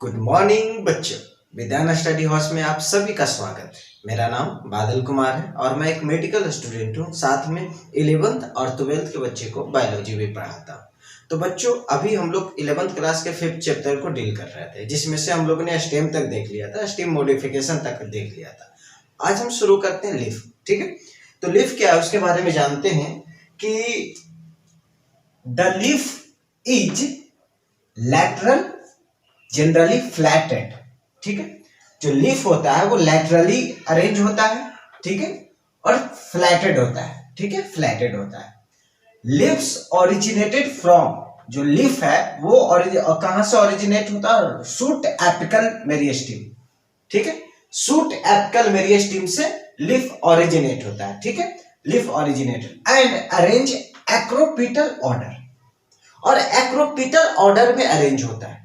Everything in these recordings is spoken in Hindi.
गुड मॉर्निंग बच्चों। विद्यान स्टडी हाउस में आप सभी का स्वागत है। मेरा नाम बादल कुमार है और मैं एक मेडिकल स्टूडेंट हूँ। साथ में 11th और 12th के बच्चे को बायोलॉजी भी पढ़ाता हूँ। तो बच्चों, अभी हम लोग 11th क्लास के 5th चैप्टर को डील कर रहे थे, जिसमें से हम लोगों ने स्टेम तक देख लिया था, स्टेम मॉडिफिकेशन तक देख लिया था। आज हम शुरू करते हैं लीफ। ठीक है, तो लीफ क्या है उसके बारे में जानते हैं कि the leaf is lateral, generally flatted. ठीक है, जो लीफ होता है वो लैटरली अरेंज होता है, ठीक है, और फ्लैटेड होता है। ठीक है, फ्लैटेड होता है। लीव्स ओरिजिनेटेड फ्रॉम, जो लीफ है वो कहां से ओरिजिनेट होता है? Shoot apical meristem. ठीक है, शूट एपिकल मेरिस्टेम से लीफ ओरिजिनेट होता है। ठीक है, leaf originated and arrange acropetal order, और एक्रोपिटल ऑर्डर में अरेंज होता है।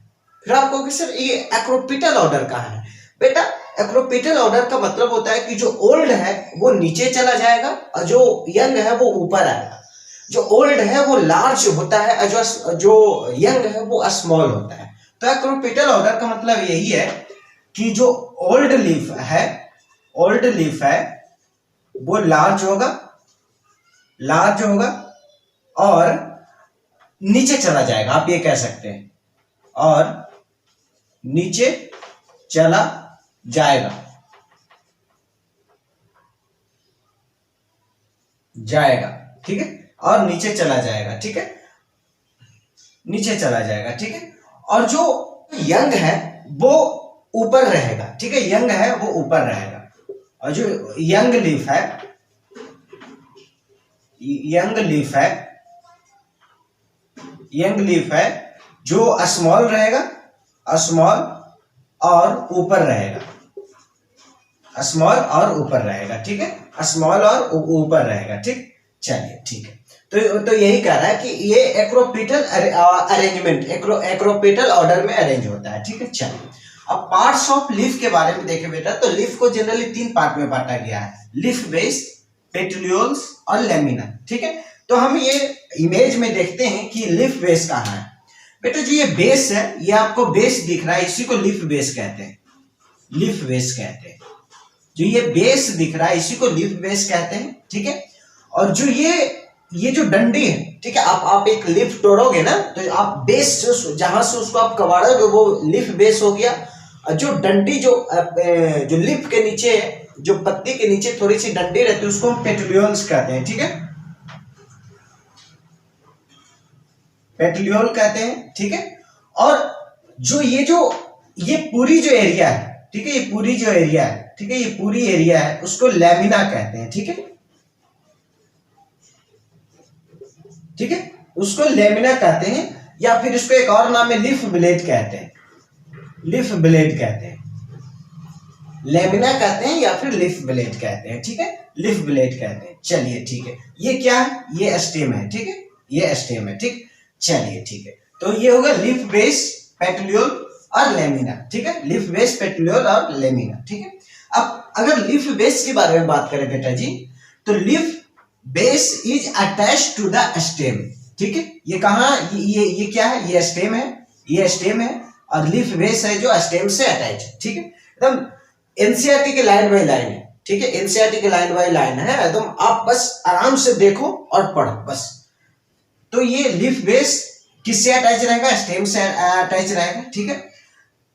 फिर आप कहोगे सर ये एक्रोपिटल ऑर्डर कहाँ है? बेटा, एक्रोपिटल ऑर्डर का मतलब होता है कि जो ओल्ड है वो नीचे चला जाएगा और जो यंग है वो ऊपर आएगा। जो ओल्ड है वो लार्ज होता है और जो यंग है वो स्मॉल होता है। तो एक्रोपिटल ऑर्डर का मतलब यही है कि जो ओल्ड लीफ है वो लार्ज होगा और नीचे चला जाएगा, आप ये कह सकते हैं, और नीचे चला जाएगा। ठीक है, और नीचे चला जाएगा। ठीक है, नीचे चला जाएगा। ठीक है, और जो यंग है वो ऊपर रहेगा। ठीक है, यंग है वो ऊपर रहेगा, और जो यंग लीफ है जो स्मॉल रहेगा, स्मॉल और ऊपर रहेगा, स्मॉल और ऊपर रहेगा। ठीक है, स्मॉल और ऊपर रहेगा। ठीक, चलिए ठीक है। तो यही कह रहा है कि ये एक्रोपिटल अरेंजमेंट, एक्रोपिटल ऑर्डर में अरेंज होता है। ठीक है, चलिए अब पार्ट्स ऑफ लीफ के बारे में देखें बेटा। तो लीफ को जनरली 3 पार्ट में बांटा गया है, लीफ बेस, पेटिल्यूल्स और लेमिना। ठीक है, तो हम ये इमेज में देखते हैं कि लीफ बेस कहाँ है। बेटा, जो ये बेस है, ये आपको बेस दिख रहा है, इसी को लीफ बेस कहते हैं। लीफ बेस कहते हैं। जो ये बेस दिख रहा है इसी को लीफ बेस कहते हैं। ठीक है, और जो ये जो डंडी है, ठीक है, आप एक लीफ तोड़ोगे ना तो आप बेस से जहां से उसको आप कबाड़ोगे वो लीफ बेस हो गया। और जो डंडी जो लीफ के नीचे, जो पत्ती के नीचे थोड़ी सी डंडी रहती है उसको हम पेटिल्यूल्स कहते हैं। ठीक है, पेटिल्यूल कहते हैं। ठीक है, और ये पूरी जो एरिया है, ठीक है, ये पूरी जो एरिया है, ठीक है, ये पूरी एरिया है उसको लेमिना कहते हैं। ठीक है, ठीक है, उसको लेमिना कहते हैं, या फिर इसको एक और नाम है लीफ ब्लेड कहते हैं। लीफ ब्लेड कहते हैं, लेमिना कहते हैं या फिर लीफ ब्लेड कहते हैं। ठीक है, लीफ ब्लेड कहते हैं। चलिए ठीक है, ये क्या है? ये स्टेम है। ठीक है, ये स्टेम है। ठीक, चलिए ठीक है, तो ये होगा लीफ बेस, पेटिल्यूल और लेमिना। ठीक है, लीफ बेस, पेटिल्यूल और लेमिना। ठीक है, अब अगर लीफ बेस के बारे में बात करें बेटा जी, तो leaf base is attached to the stem. ठीक है, ये कहाँ, ये क्या है? ये स्टेम है, ये स्टेम है, और लीफ बेस है जो स्टेम से अटैच है। ठीक है, एकदम एनसीईआरटी के लाइन बाय लाइन है। ठीक है, एनसीईआरटी के लाइन बाय लाइन है, एकदम आप बस आराम से देखो और पढ़ो बस। तो ये लीफ बेस किससे अटैच रहेगा? स्टेम से अटैच रहेगा। ठीक है,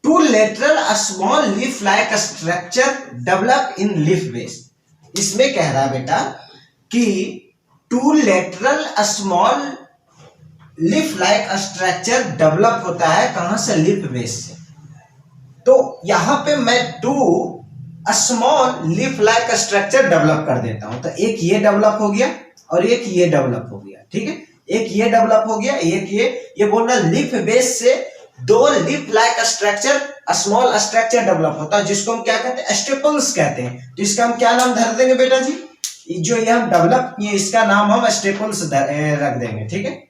two lateral a small leaf like structure develop in leaf base. इसमें कह रहा है बेटा कि two lateral a small leaf like structure develop होता है कहां से? लीफ बेस से। तो यहां पे मैं two a small leaf like structure develop कर देता हूं। तो एक ये डेवलप हो गया और एक ये डेवलप हो गया। ठीक है, एक ये डेवलप हो गया, एक ये बोलना लीफ बेस से 2 leaf like structure, small structure develop होता है, जिसको हम क्या कहते हैं? स्टेपल्स कहते हैं। तो इसका हम क्या नाम धर देंगे बेटा जी? जो ये हम डेवलप किए इसका नाम हम स्टेपल्स रख देंगे। ठीक है,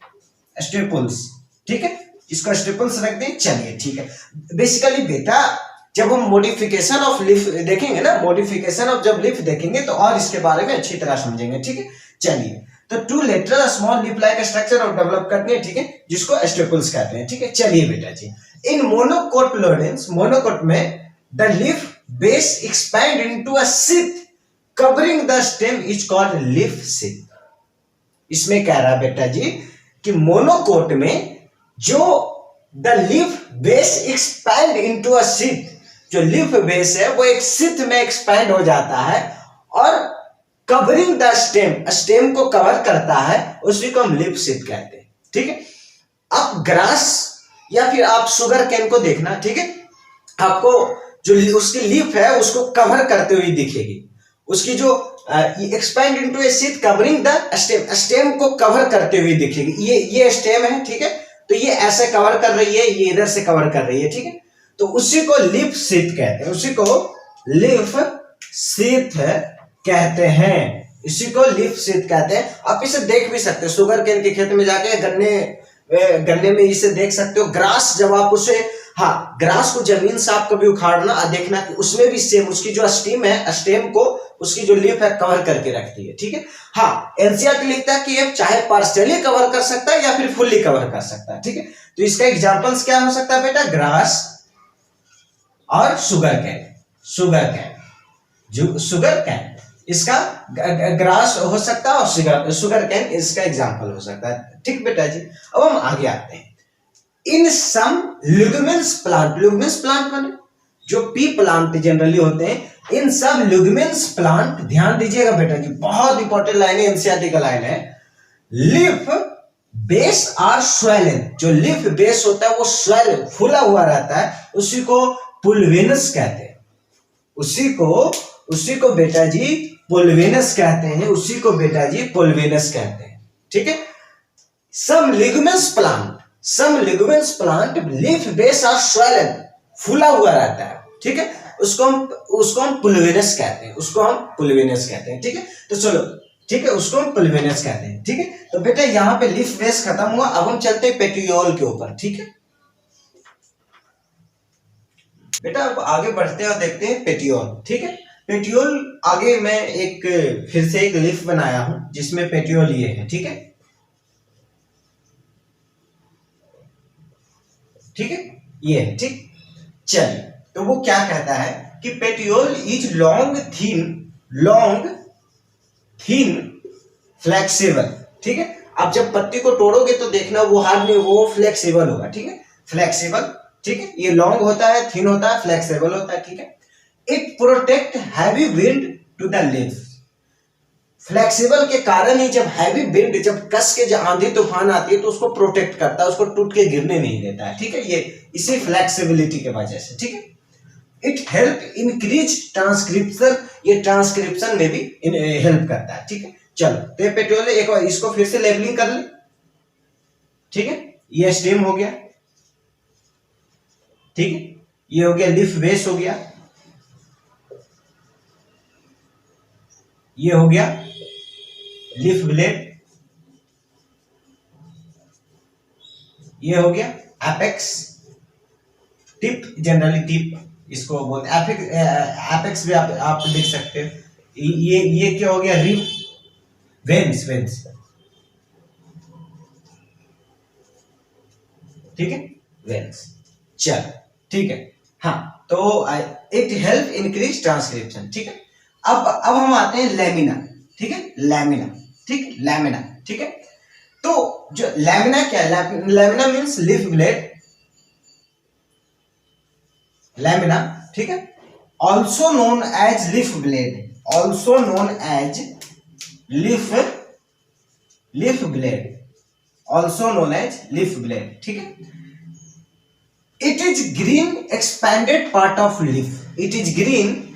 स्टेपल्स। ठीक है, इसको स्टेपल्स रख दें। चलिए ठीक है, बेसिकली बेटा जब हम मॉडिफिकेशन ऑफ लीफ देखेंगे ना, मॉडिफिकेशन ऑफ जब लीफ देखेंगे तो और इसके बारे में अच्छी तरह समझेंगे। ठीक है, चलिए तो two lateral small leaf like structure और डेवलप करते हैं, ठीक है, जिसको स्टेपल्स कहते हैं। ठीक है, चलिए बेटा जी, इन मोनोकोटिलेडन्स, मोनोकोट में the leaf base expand into a sheath covering the stem is called leaf sheath. इसमें कह रहा है बेटा जी कि मोनोकोट में जो the leaf base expand into a sheath, जो लीफ बेस है वो एक शीथ में एक्सपैंड हो जाता है और कवरिंग द स्टेम, स्टेम को कवर करता है, उसी को हम लीफ शीथ कहते हैं। ठीक है, आप ग्रास या फिर आप शुगर केन को देखना, ठीक है, आपको जो उसकी लीफ है उसको कवर करते हुए दिखेगी, उसकी जो expand into A sheath covering the stem, stem को कवर करते हुए दिखेगी। ये स्टेम है, ठीक है, तो ये ऐसे कवर कर रही है, ये इधर से कवर कर रही है, ठीक है, तो उसी को लीफ शीथ कहते हैं, उसी को लीफ शीथ कहते हैं, इसी को लीफ शीथ कहते हैं। आप इसे देख भी सकते हो, शुगर केन के खेत में जाके गन्ने में इसे देख सकते हो। ग्रास जब आप उसे, हाँ, ग्रास को जमीन से आप कभी उखाड़ना और देखना कि उसमें भी सेम उसकी जो स्टेम है, स्टेम को उसकी जो लीफ है कवर करके रखती है। ठीक है, हाँ, एनसीईआरटी लिखता है कि ये चाहे पार्शियली कवर कर सकता है या फिर फुल्ली कवर कर सकता है। ठीक है, तो इसका एग्जांपल्स क्या हो सकता है बेटा? ग्रास और शुगर कैन। शुगर कैन, जो शुगर कैन इसका ग्रास हो सकता है और शुगर कैन इसका एग्जांपल हो सकता है। ठीक बेटा जी, अब हम आगे आते हैं। इन सम लिग्यूमेंस प्लांट, लिग्यूमेंस प्लांट माने जो पी प्लांट जनरली होते हैं, इन सब लिग्यूमेंस प्लांट, ध्यान दीजिएगा बेटा जी, बहुत इंपॉर्टेंट लाइन है, एनसीईआरटी का लाइन है। लीफ बेस आर स्वेलन, जो लीफ बेस होता है वो स्वेल, फूला हुआ रहता है, उसी को पुल्विनस कहते हैं, उसी को बेटा जी पुल्विनस कहते हैं, उसी को बेटा जी पुल्विनस कहते हैं। ठीक है, some legumes plant leaf base are swollen, फूला हुआ रहता है। ठीक है, उसको हम पुल्विनस कहते हैं, उसको हम पुल्विनस कहते हैं। ठीक है, तो चलो, ठीक है, उसको हम पुल्विनस कहते हैं। ठीक है, तो बेटा यहां पे लीफ बेस खत्म हुआ, अब हम चलते हैं पेटियोल के ऊपर। ठीक है बेटा, अब आगे बढ़ते हैं और देखते हैं पेटियोल। ठीक है, पेटियोल आगे मैं एक फिर से एक लीफ बनाया हूं जिसमें पेटियोल ये है। ठीक है, ठीक है, ये है। ठीक, चलिए, तो वो क्या कहता है कि petiole is long thin flexible. ठीक है, आप जब पत्ती को तोड़ोगे तो देखना वो हार्ड नहीं, वो फ्लेक्सिबल होगा। ठीक है, फ्लेक्सिबल, ठीक है, ये लॉन्ग होता है, थिन होता है, फ्लेक्सिबल होता है। ठीक है, it protect heavy wind to the leaf. Flexible के कारण ही जब हैवी विंड, जब कस के जब आंधी तूफान आती है तो उसको प्रोटेक्ट करता है, उसको टूट के गिरने नहीं देता है। ठीक है, ये इसी फ्लेक्सिबिलिटी के वजह से। ठीक है, इट हेल्प इंक्रीज ट्रांसक्रिप्शन, ये ट्रांसक्रिप्शन में भी हेल्प करता है। ठीक है, चलो, तो पेट्रोल एक बार इसको फिर से लेबलिंग कर ले। ठीक है, ये स्टेम हो गया, ठीक है, ये हो गया लीफ बेस हो गया, ये हो गया लीफ ब्लेड, ये हो गया एपेक्स, टिप, जनरली टिप इसको बोलते हैं, एपेक्स भी आप लिख सकते हो। ये क्या हो गया? रिब, वेन्स, ठीक है, वेन्स। चल, ठीक है, हाँ, तो इट हेल्प इंक्रीज ट्रांसक्रिप्शन। ठीक है, अब हम आते हैं लैमिना। ठीक है, लैमिना, ठीक, लैमिना, ठीक है, तो जो लैमिना क्या है? Lamina means leaf blade, lamina, ठीक है, also known as leaf blade, also known as leaf blade, also known as leaf blade. ठीक है, it is green expanded part of leaf, it is green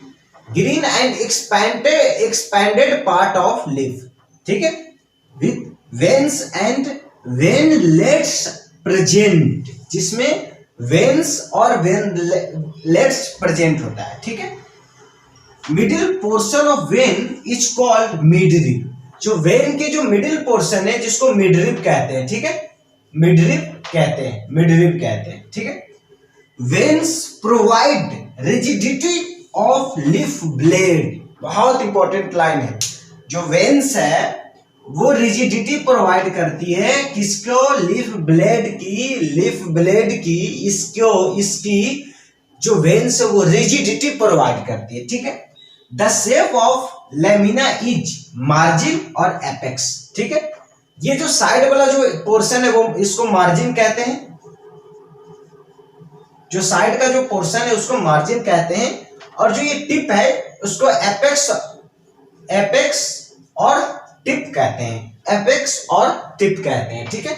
and expanded part of leaf. ठीक है, with veins and veinlets present, जिसमें veins और veinlets present होता है। ठीक है, middle portion of vein is called midrib, जो वेन के जो मिडिल पोर्शन है जिसको मिडरिब कहते हैं। ठीक है, मिडरिब कहते हैं। ठीक है, veins provide rigidity of leaf blade, बहुत इंपॉर्टेंट लाइन है। जो वेन्स है वो रिजिडिटी प्रोवाइड करती है किसको, लीफ ब्लेड की इसकी जो वेन्स है वो रिजिडिटी प्रोवाइड करती है, ठीक है। The shape of lamina is margin और एपेक्स, ठीक है। ये जो साइड वाला जो पोर्शन है वो इसको मार्जिन कहते हैं, जो साइड का जो पोर्शन है उसको मार्जिन कहते हैं, और जो ये टिप है उसको एपेक्स और टिप कहते हैं, एपेक्स और टिप कहते हैं, ठीक है।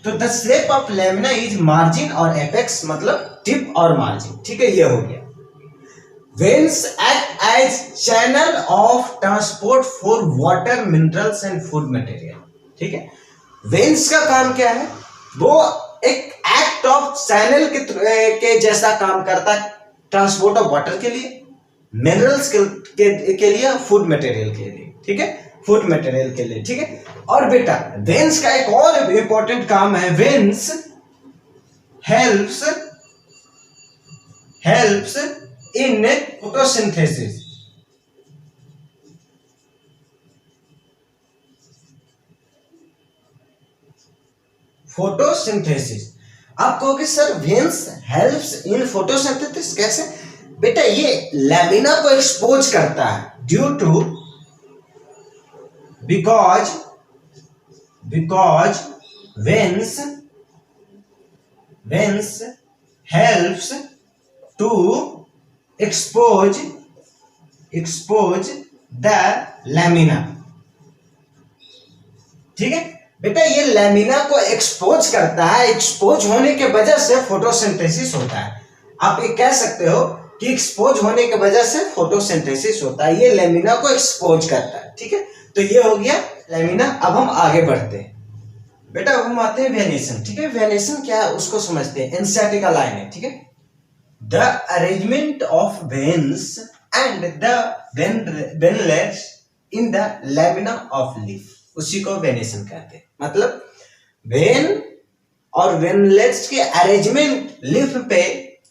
तो the shape of lamina is margin और एपेक्स मतलब टिप और मार्जिन, ठीक है, ये हो गया। Veins act as channel of transport for water, minerals and food material, ठीक है। वेन्स का काम क्या है, वो एक एक्ट ऑफ चैनल के जैसा काम करता है, ट्रांसपोर्ट ऑफ वाटर के लिए, मिनरल्स के लिए, फूड मटेरियल के लिए, ठीक है, फूड मटेरियल के लिए, ठीक है। और बेटा वेन्स का एक और इंपॉर्टेंट काम है, वेन्स हेल्प्स इन फोटोसिंथेसिस, आप कहोगे sir veins helps in photosynthesis कैसे? बेटा ये लेमिना को एक्सपोज करता है due to because veins helps to expose the lamina, ठीक है बेटा। ये लेमिना को एक्सपोज करता है, एक्सपोज होने के वजह से फोटोसिंथेसिस होता है। आप ये कह सकते हो कि एक्सपोज होने के वजह से फोटोसिंथेसिस होता है, ये लेमिना को एक्सपोज करता है, ठीक है। तो ये हो गया लेमिना। अब हम आगे बढ़ते हैं बेटा, अब हम आते हैं वेनेशन, ठीक है। वेनेशन क्या है उसको समझते हैं, एनसीईआरटी का लाइन है, ठीक है। The arrangement of veins and the venlets in the lamina of leaf, उसी को वेनेशन कहते हैं। मतलब वेन और वेनलेट्स के अरेंजमेंट लीफ पे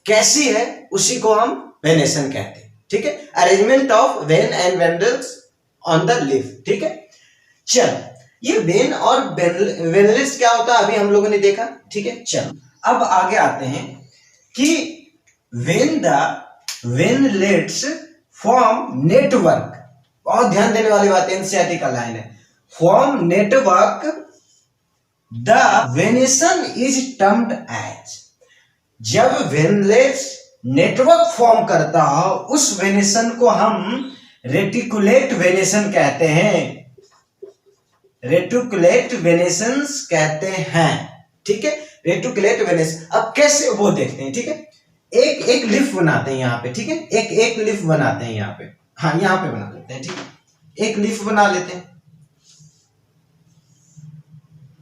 कैसी है उसी को हम वेनेशन कहते हैं, ठीक है। Arrangement of when and veinlets on the leaf, ठीक है। चल ये वेन और वेनलेट्स क्या होता है अभी हम लोगों ने देखा, ठीक है। चल अब आगे आते हैं कि when the venlets form network, बहुत ध्यान देने वाली बात है, एनसीईआरटी का लाइन है, form network the venation is termed as, जब वेनलेट्स नेटवर्क फॉर्म करता हो उस वेनेशन को हम रेटिकुलेट वेनेशन कहते हैं, रेटिकुलेट वेनेशंस कहते हैं, ठीक है। रेटिकुलेट वेनेशन अब कैसे वो देखते हैं, ठीक है। एक लिफ बनाते हैं यहाँ पे, ठीक है। एक लिफ बनाते हैं यहाँ पे, हाँ यहाँ पे बना लेते हैं, ठीक है। एक लिफ बना लेते हैं,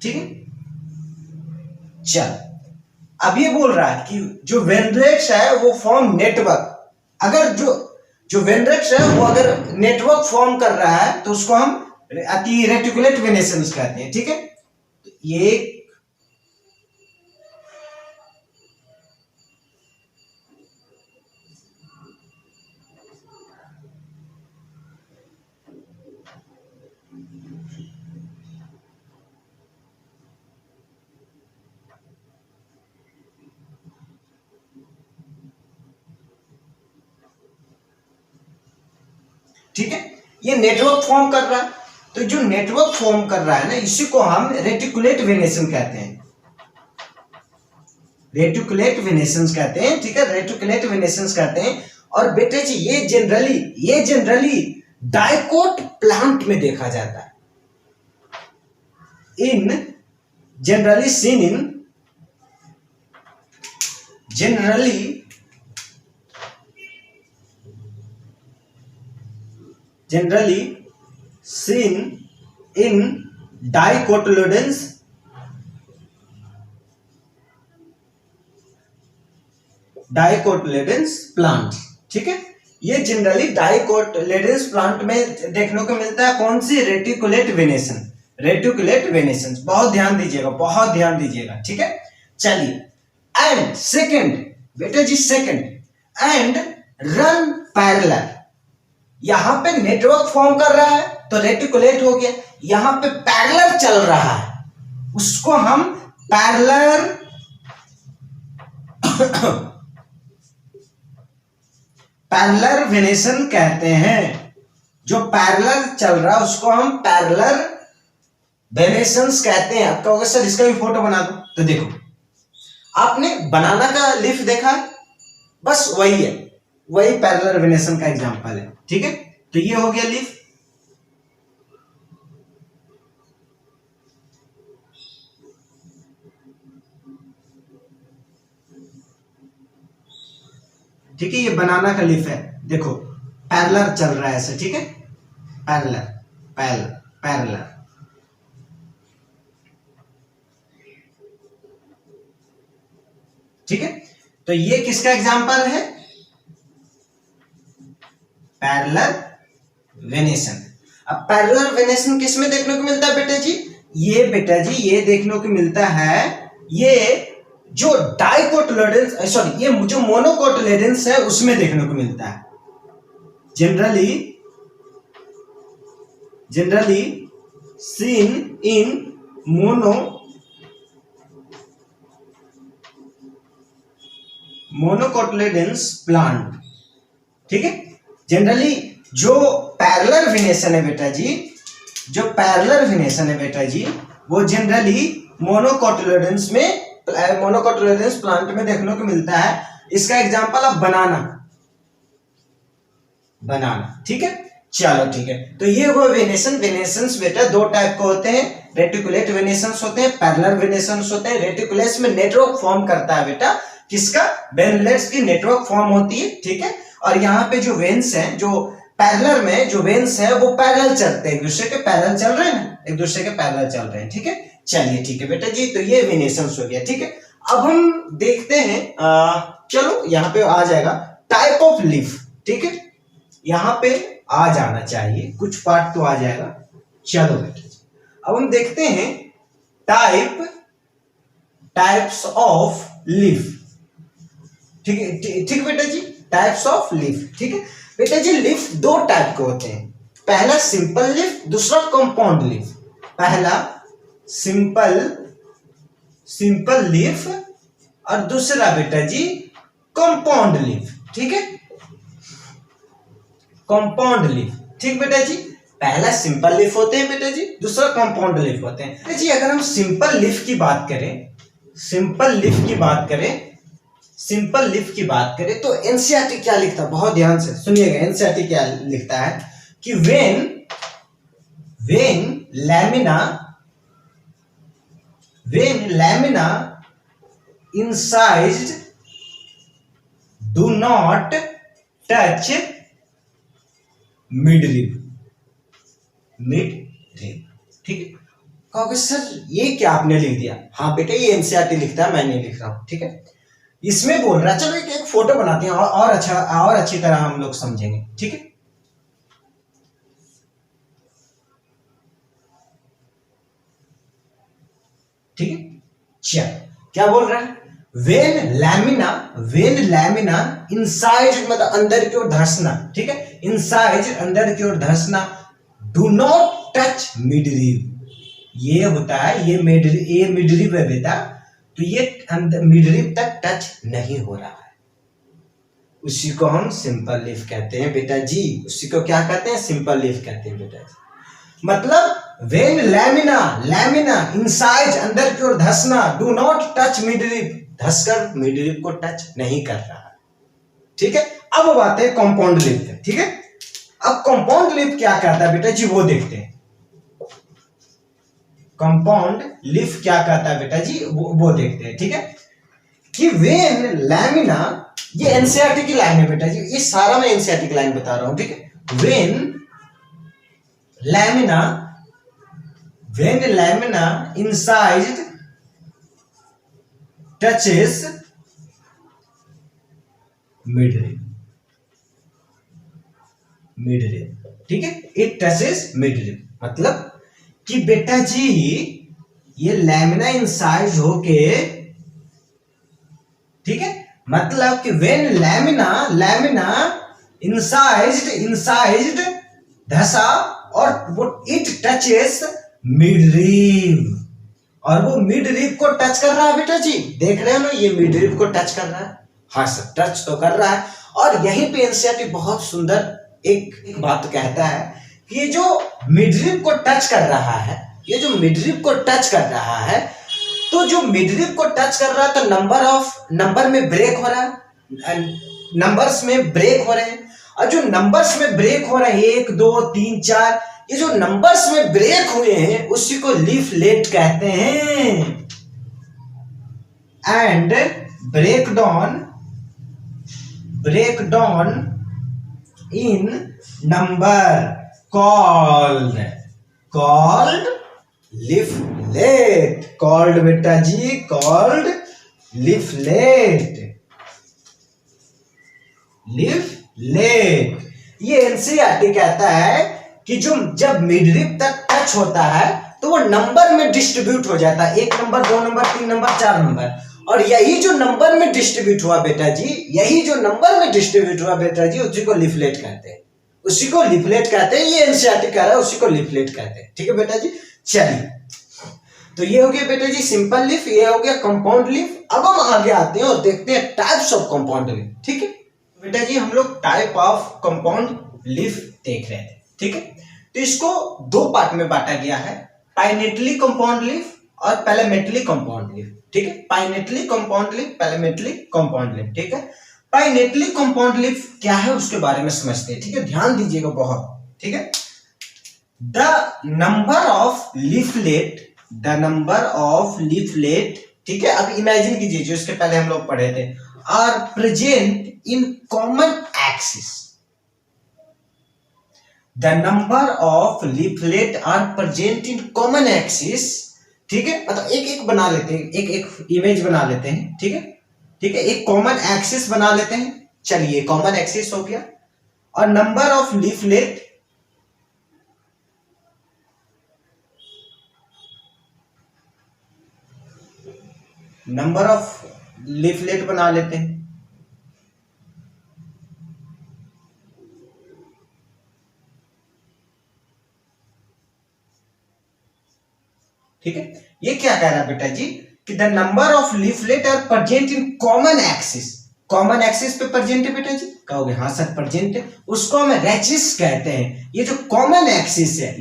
ठीक है। चल अब ये बोल रहा है कि जो वेनलेट्स है वो फॉर्म नेटवर्क, अगर जो वेनलेट्स है वो अगर नेटवर्क फॉर्म कर रहा है तो उसको हम रेटिकुलेट वेनेशंस कहते हैं, ठीक है। ये ठीक है, ये नेटवर्क फॉर्म कर रहा है, तो जो नेटवर्क फॉर्म कर रहा है ना इसी को हम रेटिकुलेट वेनेशन कहते हैं, रेटिकुलेट वेनेशंस कहते हैं, ठीक है। रेटिकुलेट वेनेशंस कहते हैं। और बेटे जी ये जनरली डाइकोट प्लांट में देखा जाता है, generally seen in dicotyledons plant, ठीक है। ये जनरली डाइकोटिलेडन्स प्लांट में देखने को मिलता है। कौन सी? Reticulate venation. बहुत ध्यान दीजिएगा, ठीक है। चलिए एंड सेकंड बेटा जी, सेकंड एंड रन पैरेलल, यहां पे नेटवर्क फॉर्म कर रहा है तो रेटिकुलेट हो गया। यहां पे पैरेलल चल रहा है, उसको हम पैरेलल पैरेलल वेनेसन कहते हैं। जो पैरेलल चल रहा है उसको हम पैरेलल वेनेसंस कहते हैं। आप कहोगे सर इसका भी फोटो बना दो, तो देखो आपने बनाना का लीफ देखा है, बस वही है, वही पैरेलल वेनेसन का एग्जांपल है। ठीक है, तो ये हो गया लीफ। ठीक है, ये बनाना का लीफ है, देखो पैरेलल चल रहा है ऐसे। ठीक है, पैरेलल पैरेलल पैरेलल। ठीक है, तो ये किसका एग्जांपल है? Parallel venation. अब पैरेलल वेनेसन किस में देखने को मिलता है बेटा जी? ये बेटा जी ये देखने को मिलता है, ये जो डाइकोटिलेडन्स, सॉरी, ये जो मोनोकोटिलेडन्स है उसमें देखने को मिलता है। Generally seen in monocotyledons plant. ठीक है, जनरली जो पैरेलल वेनेसन है बेटा जी, जो पैरेलल वेनेसन है बेटा जी, वो जनरली मोनोकोटिलेडन्स में, मोनोकोटिलेडन्स प्लांट में देखने को मिलता है। इसका एग्जांपल अब बनाना। ठीक है, चलो ठीक है, तो ये वो वेनेसंस बेटा दो टाइप के होते हैं, रेटिकुलेट वेनेसंस होते हैं, पैरेलल वेनेसंस होते हैं। रेटिकुलेट्स में नेटवर्क फॉर्म करता है बेटा, किसका? वेनलेट्स की नेटवर्क फॉर्म होती है। ठीक है, और यहाँ पे जो वेन्स हैं, जो पैरेलल में जो वेन्स है वो पैरेलल चलते हैं, एक दूसरे के पैरेलल चल रहे हैं ना, एक दूसरे के पैरेलल चल रहे हैं। ठीक है, चलिए ठीक है बेटा जी, तो ये वेनेसंस हो गया। ठीक है, अब हम देखते हैं, चलो यहाँ पे आ जाएगा टाइप ऑफ लीफ। ठीक है, यहाँ पे आ जाना चाहिए, कुछ पार्ट तो आ जाएगा। चलो बेटा जी, अब हम देखते हैं टाइप्स ऑफ लीफ। ठीक है, ठीक बेटा जी, टाइप्स ऑफ लीफ। ठीक है बेटा जी, लीफ दो टाइप के होते हैं, पहला सिंपल लीफ, दूसरा कंपाउंड लीफ। पहला सिंपल लीफ और दूसरा बेटा जी कंपाउंड लीफ। ठीक है, कंपाउंड लीफ। ठीक बेटा जी, पहला सिंपल लीफ होते हैं बेटा जी, दूसरा कंपाउंड लीफ होते हैं। बेटा जी अगर हम सिंपल लीफ की बात करें तो एनसीईआरटी क्या लिखता है, बहुत ध्यान से सुनिएगा। एनसीईआरटी क्या लिखता है कि when lamina incised do not touch mid rib. ठीक है, कहोगे सर ये क्या आपने लिख दिया? हाँ बेटा, ये एनसीईआरटी लिखता है, मैं नहीं लिख रहा हूं। ठीक है, इसमें बोल रहा है, चलो एक फोटो बनाते हैं और अच्छी तरह हम लोग समझेंगे। ठीक है, ठीक है, चल क्या बोल रहा है? वेन लैमिना इनसाइड मतलब अंदर की ओर धंसना। ठीक है, इनसाइड अंदर की ओर धंसना, do not touch mid rib. ये होता है, ये मिड रिब है बेटा, तो ये मिड रिब तक टच नहीं हो रहा है, उसी को हम सिंपल लीफ कहते हैं बेटा जी। उसी को क्या कहते हैं? सिंपल लीफ कहते हैं बेटा जी। मतलब वेन लैमिना इनसाइड अंदर की ओर धंसना, do not touch mid rib, धंसकर मिड रिब को टच नहीं कर रहा है। ठीक है, अब बात है कंपाउंड लीफ पे। ठीक है, अब कंपाउंड लीफ क्या कहता है बेटा जी, वो देखते हैं। कंपाउंड लीफ क्या कहता है बेटा जी, वो देखते हैं। ठीक है, कि वेन लैमिना, ये एनसीईआरटी की लाइन है बेटा जी, ये सारा मैं एनसीईआरटी की लाइन बता रहा हूं। ठीक है, when lamina incised touches mid rib. ठीक है, इट टचेस मिड रिब, मतलब कि बेटा जी ये लैमिना इंसाइज होके, ठीक है, मतलब कि वेन लैमिना इंसाइज्ड धसा और वो इट टचेस मिडरीव, और वो मिडरीव को टच कर रहा है बेटा जी, देख रहे हो ना, ये मिडरीव को टच कर रहा है, हाँ सर टच तो कर रहा है। और यहीं पे एनसीईआरटी बहुत सुंदर एक बात कहता है कि ये जो मिडरीव को टच कर रहा है, ये जो मिडरीव को टच कर रहा है, तो जो मिडरीव को टच कर रहा है तो नंबर में ब्रेक हो रहा है, नंबर्स में ब्रेक हो रहे हैं, और जो नंबर्स में ब्रेक हो रहे हैं 1 2 3 4, ये जो नंबर्स में ब्रेक हुए हैं उसी को लीफलेट कहते हैं। And break down in number called leaflet, called बेटा जी, कॉल्ड लीफलेट। ये एनसीईआरटी कहता है कि जो जब मिडरीव तक टच होता है तो वो नंबर में डिस्ट्रीब्यूट हो जाता है, 1 नंबर 2 नंबर 3 नंबर 4 नंबर, और यही जो नंबर में डिस्ट्रीब्यूट हुआ बेटा जी, उसी को लीफलेट कहते हैं, ये एनसीईआरटी कह रहा है, उसी को लीफलेट कहते हैं। ठीक है बेटा जी, चलिए तो ये हो गया बेटा जी सिंपल लीफ, ये हो गया कंपाउंड लीफ। अब हम आगे आते हैं और देखते हैं टाइप्स ऑफ कंपाउंड लीफ। ठीक है बेटा जी, हम लोग टाइप ऑफ कंपाउंड लीफ देख रहे थे। ठीक है, तो इसको 2 पार्ट में बांटा गया है, पाइनेटली कंपाउंड लीफ और पैलेमेटली कंपाउंड लीफ। ठीक है, पाइनेटली कंपाउंड लीफ, पैलेमेटली कंपाउंड लीफ। ठीक है, पाइनेटली कंपाउंड लीफ क्या है उसके बारे में समझते हैं। ठीक है, ध्यान दीजिएगा बहुत। ठीक है, द नंबर ऑफ लीफलेट, ठीक है, अब इमेजिन कीजिए, जो इसके पहले हम लोग पढ़े थे, are present in common axis, the number of leaflet are present in common axis. ठीक है, मतलब एक बना लेते हैं, एक इमेज बना लेते हैं। ठीक है, एक कॉमन एक्सिस बना लेते हैं। चलिए, कॉमन एक्सिस हो गया, और नंबर ऑफ लीफलेट बना लेते हैं। ठीक है, ये क्या कह रहा है बेटा जी कि the number of leaflet are present in common axis, common axis पे प्रेजेंट है बेटा जी, कहोगे हाँ सर प्रेजेंट है, उसको हम रेचिस कहते हैं। ये जो कॉमन एक्सिस है,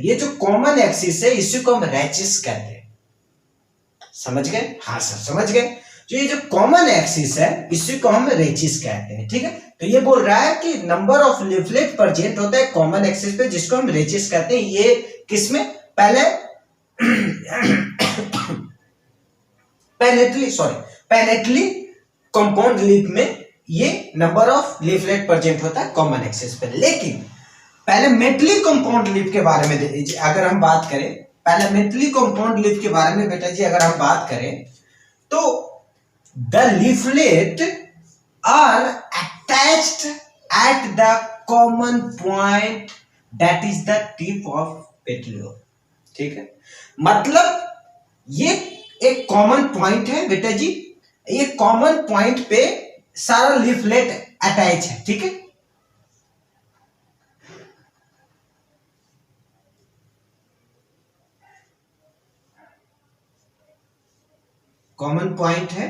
इसी को हम रेचिस कहते हैं। समझ गए? हाँ सर समझ गए। जो ये जो कॉमन एक्सिस है इसी को हम रेचिस कहते हैं। ठीक है, तो ये बोल रहा है कि नंबर ऑफ लीफलेट प्रेजेंट होता है कॉमन एक्सिस पे, जिसको हम रेचिस कहते हैं। ये किसमें? पैनेटली कंपाउंड लीफ में ये नंबर ऑफ लीफलेट प्रेजेंट होता है कॉमन एक्सिस पे। लेकिन पैलेमेटली कंपाउंड लीफ के बारे में अगर हम बात करें, पैलेमेटली कंपाउंड लीफ के बारे में बेटा जी अगर हम बात करें, तो the leaflet are attached at the common point that is the tip of petiole. ठीक है, मतलब ये एक कॉमन पॉइंट है बेटा जी, ये कॉमन पॉइंट पे सारा लीफलेट अटैच है। ठीक है, कॉमन पॉइंट है,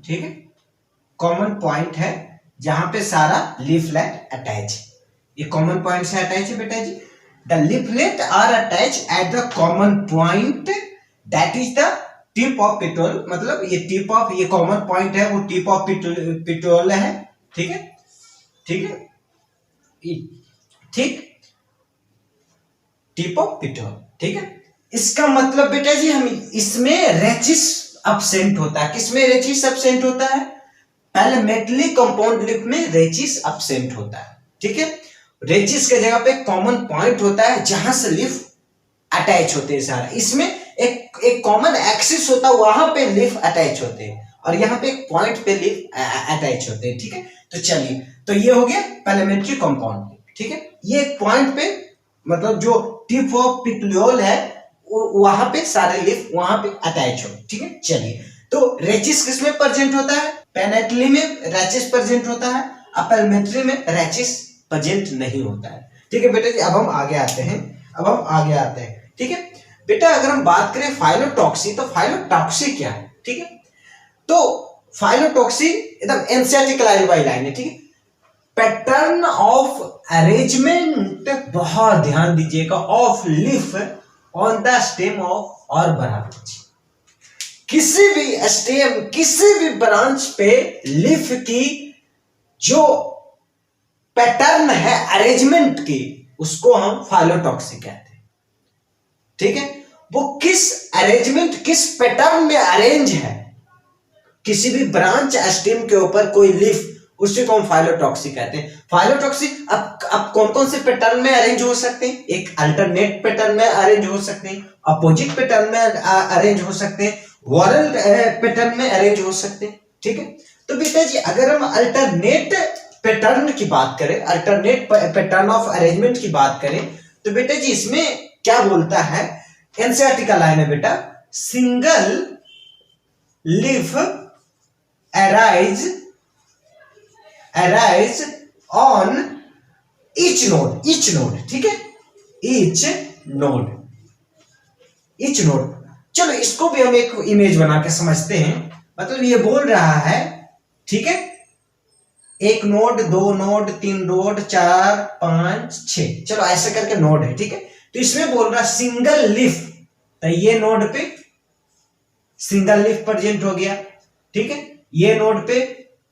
ठीक है, कॉमन पॉइंट है जहां पे सारा लीफलेट अटैच है। ये कॉमन पॉइंट से अटैच है बेटा जी। The leaflet are attach at the common point that is the tip of petiole, मतलब ये टिप ऑफ, ये कॉमन पॉइंट है, वो टिप ऑफ पेटियोल है। ठीक है, ठीक है, ठीक, टिप ऑफ पेटियोल। ठीक है, इसका मतलब बेटा जी हम इसमें रेचिस एब्सेंट होता है। किसमें रेचिस एब्सेंट होता है? पैलेमेटली कंपाउंड लीफ में रेचिस एब्सेंट होता है। ठीक है, रेचिस के जगह पे कॉमन पॉइंट होता है जहां से लीफ अटैच होते हैं सारा। इसमें एक कॉमन एक्सिस होता है, वहां पे लीफ अटैच होते हैं, और यहाँ पे एक पॉइंट पे लीफ अटैच होते हैं। ठीक है, तो चलिए, तो ये हो गया पैलेमेटरी कंपाउंड लीफ। ठीक है, ये एक पॉइंट पे, मतलब जो टिप ऑफ पेटियोल है वहां पे सारे लीफ वहां पे अटैच हो। ठीक है, चलिए, तो रेचिस किसमें प्रेजेंट होता है? पैलेमेटली में रेचिस प्रेजेंट होता है, अपेलमेंट्री में रैचिस प्रेजेंट नहीं होता है। ठीक है बेटा जी, अब हम आगे आते हैं। ठीक है बेटा, अगर हम बात करें फाइलोटॉक्सी, तो फाइलोटॉक्सी क्या है? ठीक है, तो फाइलोटॉक्सी एकदम एनसीईआरटी लाइन बाय लाइन है। ठीक है, पैटर्न ऑफ अरेंजमेंट, बहुत ध्यान दीजिएगा, of leaf on the stem of और ब्रांच। किसी भी स्टेम, किसी भी ब्रांच पे लीफ की जो पैटर्न है अरेंजमेंट की, उसको हम फाइलोटॉक्सी कहते हैं। ठीक है, वो किस अरेंजमेंट, किस पैटर्न में अरेंज है किसी भी ब्रांच स्टेम के ऊपर कोई लीफ, उसी को हम फाइलोटॉक्सी कहते हैं। फाइलोटॉक्सी अब कौन कौन से पैटर्न में अरेंज हो सकते हैं? एक अल्टरनेट पैटर्न में अरेंज हो सकते हैं, अपोजिट पैटर्न में अरेंज हो सकते हैं, वॉरल पैटर्न में अरेंज हो सकते हैं। ठीक है, तो बेटा जी अगर हम अल्टरनेट पैटर्न की बात करें, अल्टरनेट पैटर्न ऑफ अरेंजमेंट की बात करें, तो बेटा जी इसमें क्या बोलता है? एनसीईआरटी का लाइन है बेटा, single leaf arise on each node। ठीक है, each node। चलो इसको भी हम एक इमेज बना के समझते हैं। मतलब ये बोल रहा है, ठीक है, एक नोड, दो नोड, तीन नोड, 4 5 6, चलो ऐसे करके नोड है। ठीक है, तो इसमें बोल रहा सिंगल लीफ, तो ये नोड पे सिंगल लीफ प्रेजेंट हो गया। ठीक है, ये नोड पे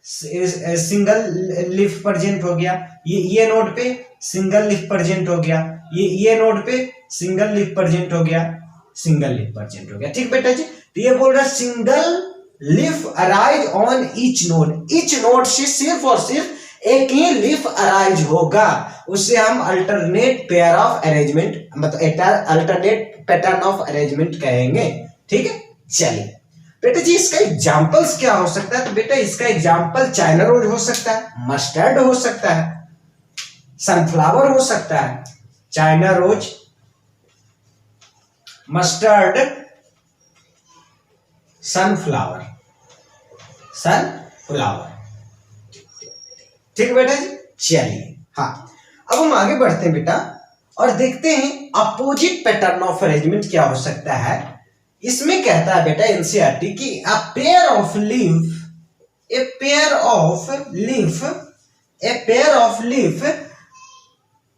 सिंगल लीफ प्रेजेंट हो गया, ये नोड पे सिंगल लीफ प्रेजेंट हो गया, ये नोड पे सिंगल लीफ प्रेजेंट हो गया, सिंगल लीफ प्रेजेंट हो गया। ठीक बेटा जी, तो ये बोल रहा है single leaf arise on each node से सिर्फ और सिर्फ एक ही लीफ अराइज होगा, उससे हम अल्टरनेट पेयर ऑफ अरेंजमेंट, मतलब अल्टरनेट पैटर्न ऑफ अरेंजमेंट कहेंगे। ठीक है, चलिए बेटा जी इसका एग्जांपल्स क्या हो सकता है? तो बेटा इसका एग्जांपल चाइना रोज हो सकता है, मस्टर्ड हो सकता है, सनफ्लावर हो सकता है, चाइना रोज, मस्टर्ड, सनफ्लावर। ठीक बेटा जी, चलिए हाँ, अब हम आगे बढ़ते हैं बेटा और देखते हैं अपोजिट पैटर्न ऑफ अरेंजमेंट क्या हो सकता है। इसमें कहता है बेटा एनसीईआरटी की a pair of leaf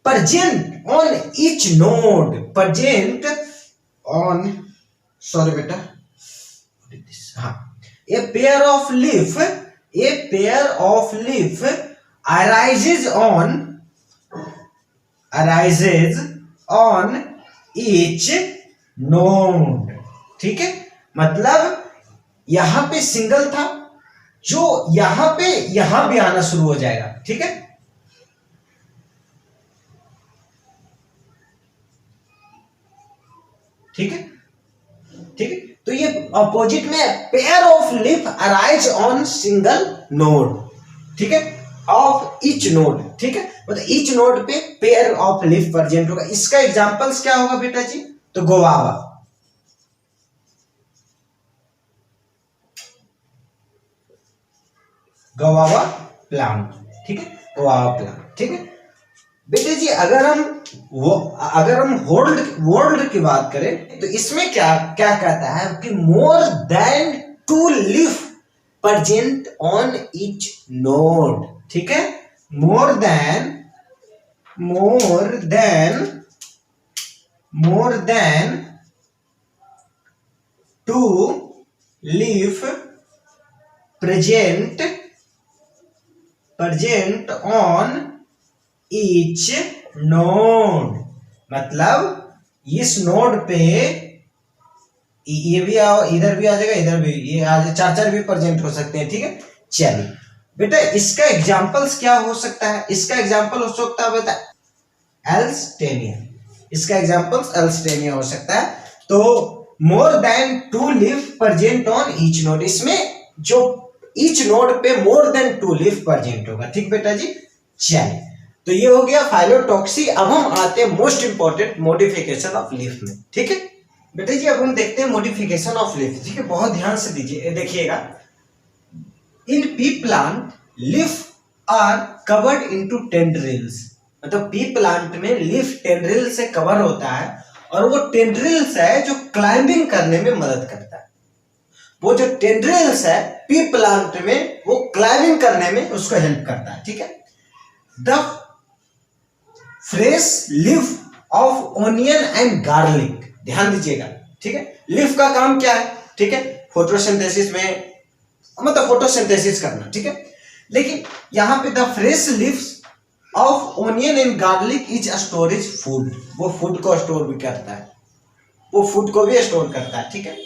present on each node, a pair of leaf arises on each node। ठीक है, मतलब यहां पे सिंगल था, जो यहां भी आना शुरू हो जाएगा। ठीक है, तो ये अपोजिट में pair of leaf arise on single node. ठीक है, ऑफ ईच नोड। ठीक है, मतलब ईच नोड पे पेयर ऑफ लीफ प्रेजेंट होगा। इसका एग्जांपल्स क्या होगा बेटा जी? तो गोवावा, प्लांट। ठीक है, गोवावा प्लांट। ठीक है बेटे जी, अगर हम वर्ल्ड की बात करें तो इसमें क्या कहता है कि more than 2 leaf present on each node. ठीक है, more then 2 leaf present on each node। मतलब इस नोड पे ये भी आओ, इधर भी आ जाएगा, इधर भी, ये आज 4 भी प्रेजेंट हो सकते हैं। ठीक है, चलिए बेटा इसका एग्जांपल्स क्या हो सकता है? इसका एग्जांपल हो सकता है बेटा एल्सटेनिया। इसका एग्जांपल्स एल्सटेनिया हो सकता है। तो more than 2 leaf present on each node, इसमें जो ईच नोड पे मोर देन 2 लीफ प्रेजेंट होगा। ठीक बेटा जी, चलिए तो ये हो गया फाइलोटॉक्सी। अब हम आते हैं most important modification of leaf में। ठीक है बेटा जी, अब हम देखते हैं मॉडिफिकेशन ऑफ लीफ। ठीक है, बहुत ध्यान से दीजिए, देखिएगा। In pea plant leaf are covered into tendrils, मतलब पी प्लांट में लीफ टेंड्रिल से कवर होता है और वो टेंड्रिल्स है जो क्लाइंबिंग करने में मदद करता है। वो जो टेंड्रिल्स है पी प्लांट में वो क्लाइंबिंग करने में उसको हेल्प करता है। ठीक है, the fresh leaf of onion and garlic, ध्यान दीजिएगा। ठीक है, लीफ का काम क्या है? ठीक है, फोटोसिंथेसिस में, मतलब फोटोसिंथेसिस करना। ठीक है, लेकिन यहां पे the fresh leaves of onion and garlic is storage food, वो फूड को स्टोर भी करता है, वो फूड को भी स्टोर करता है। ठीक है,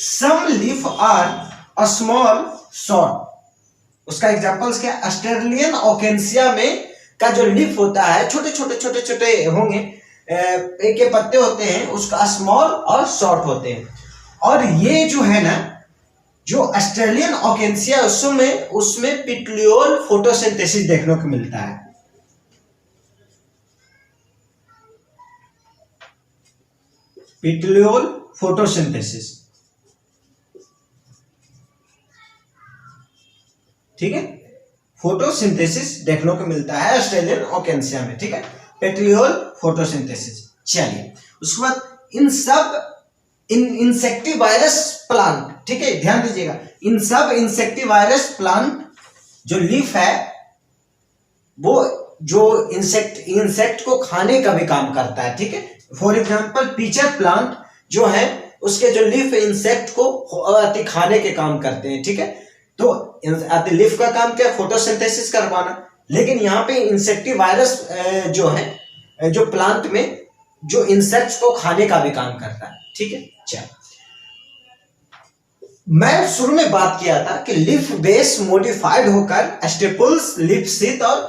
सम लीफ आर स्मॉल शॉर्ट, उसका एग्जांपल्स क्या? ऑस्ट्रेलियन ओकेंसिया में का जो लीफ होता है छोटे छोटे छोटे छोटे होंगे, एक के पत्ते होते हैं, उसका स्मॉल और शॉर्ट होते हैं। और ये जो है ना, जो ऑस्ट्रेलियन ओकेंसिया उसमें पिट्यूल फोटोसिंथेसिस देखने को मिलता है। पिट्यूल फोटोसिंथेसिस, ठीक है, फोटोसिंथेसिस देखने को मिलता है ऑस्ट्रेलियन ओकेंसिया में। ठीक है, पेट्रियोल फोटोसिंथेसिस। चलिए, उसके बाद इन सब इंसेक्टिवायरस प्लांट, ठीक है, ध्यान दीजिएगा, इन सब इंसेक्टिवायरस प्लांट जो लीफ है वो जो इंसेक्ट को खाने का भी काम करता है। ठीक है, फॉर एग्जांपल पीचर प्लांट जो है उसके जो लीफ इंसेक्ट को खाने के काम करते हैं। ठीक है, तो लीफ का काम क्या? फोटोसिंथेसिस करवाना। लेकिन यहाँ पे इंसेक्टिवायरस जो है, जो प्लांट में जो इंसेक्ट्स को खाने का भी काम करता है। ठीक है, चलो, मैं शुरू में बात किया था कि लीफ बेस मॉडिफाइड होकर स्टेपल्स, लीफ शीथ और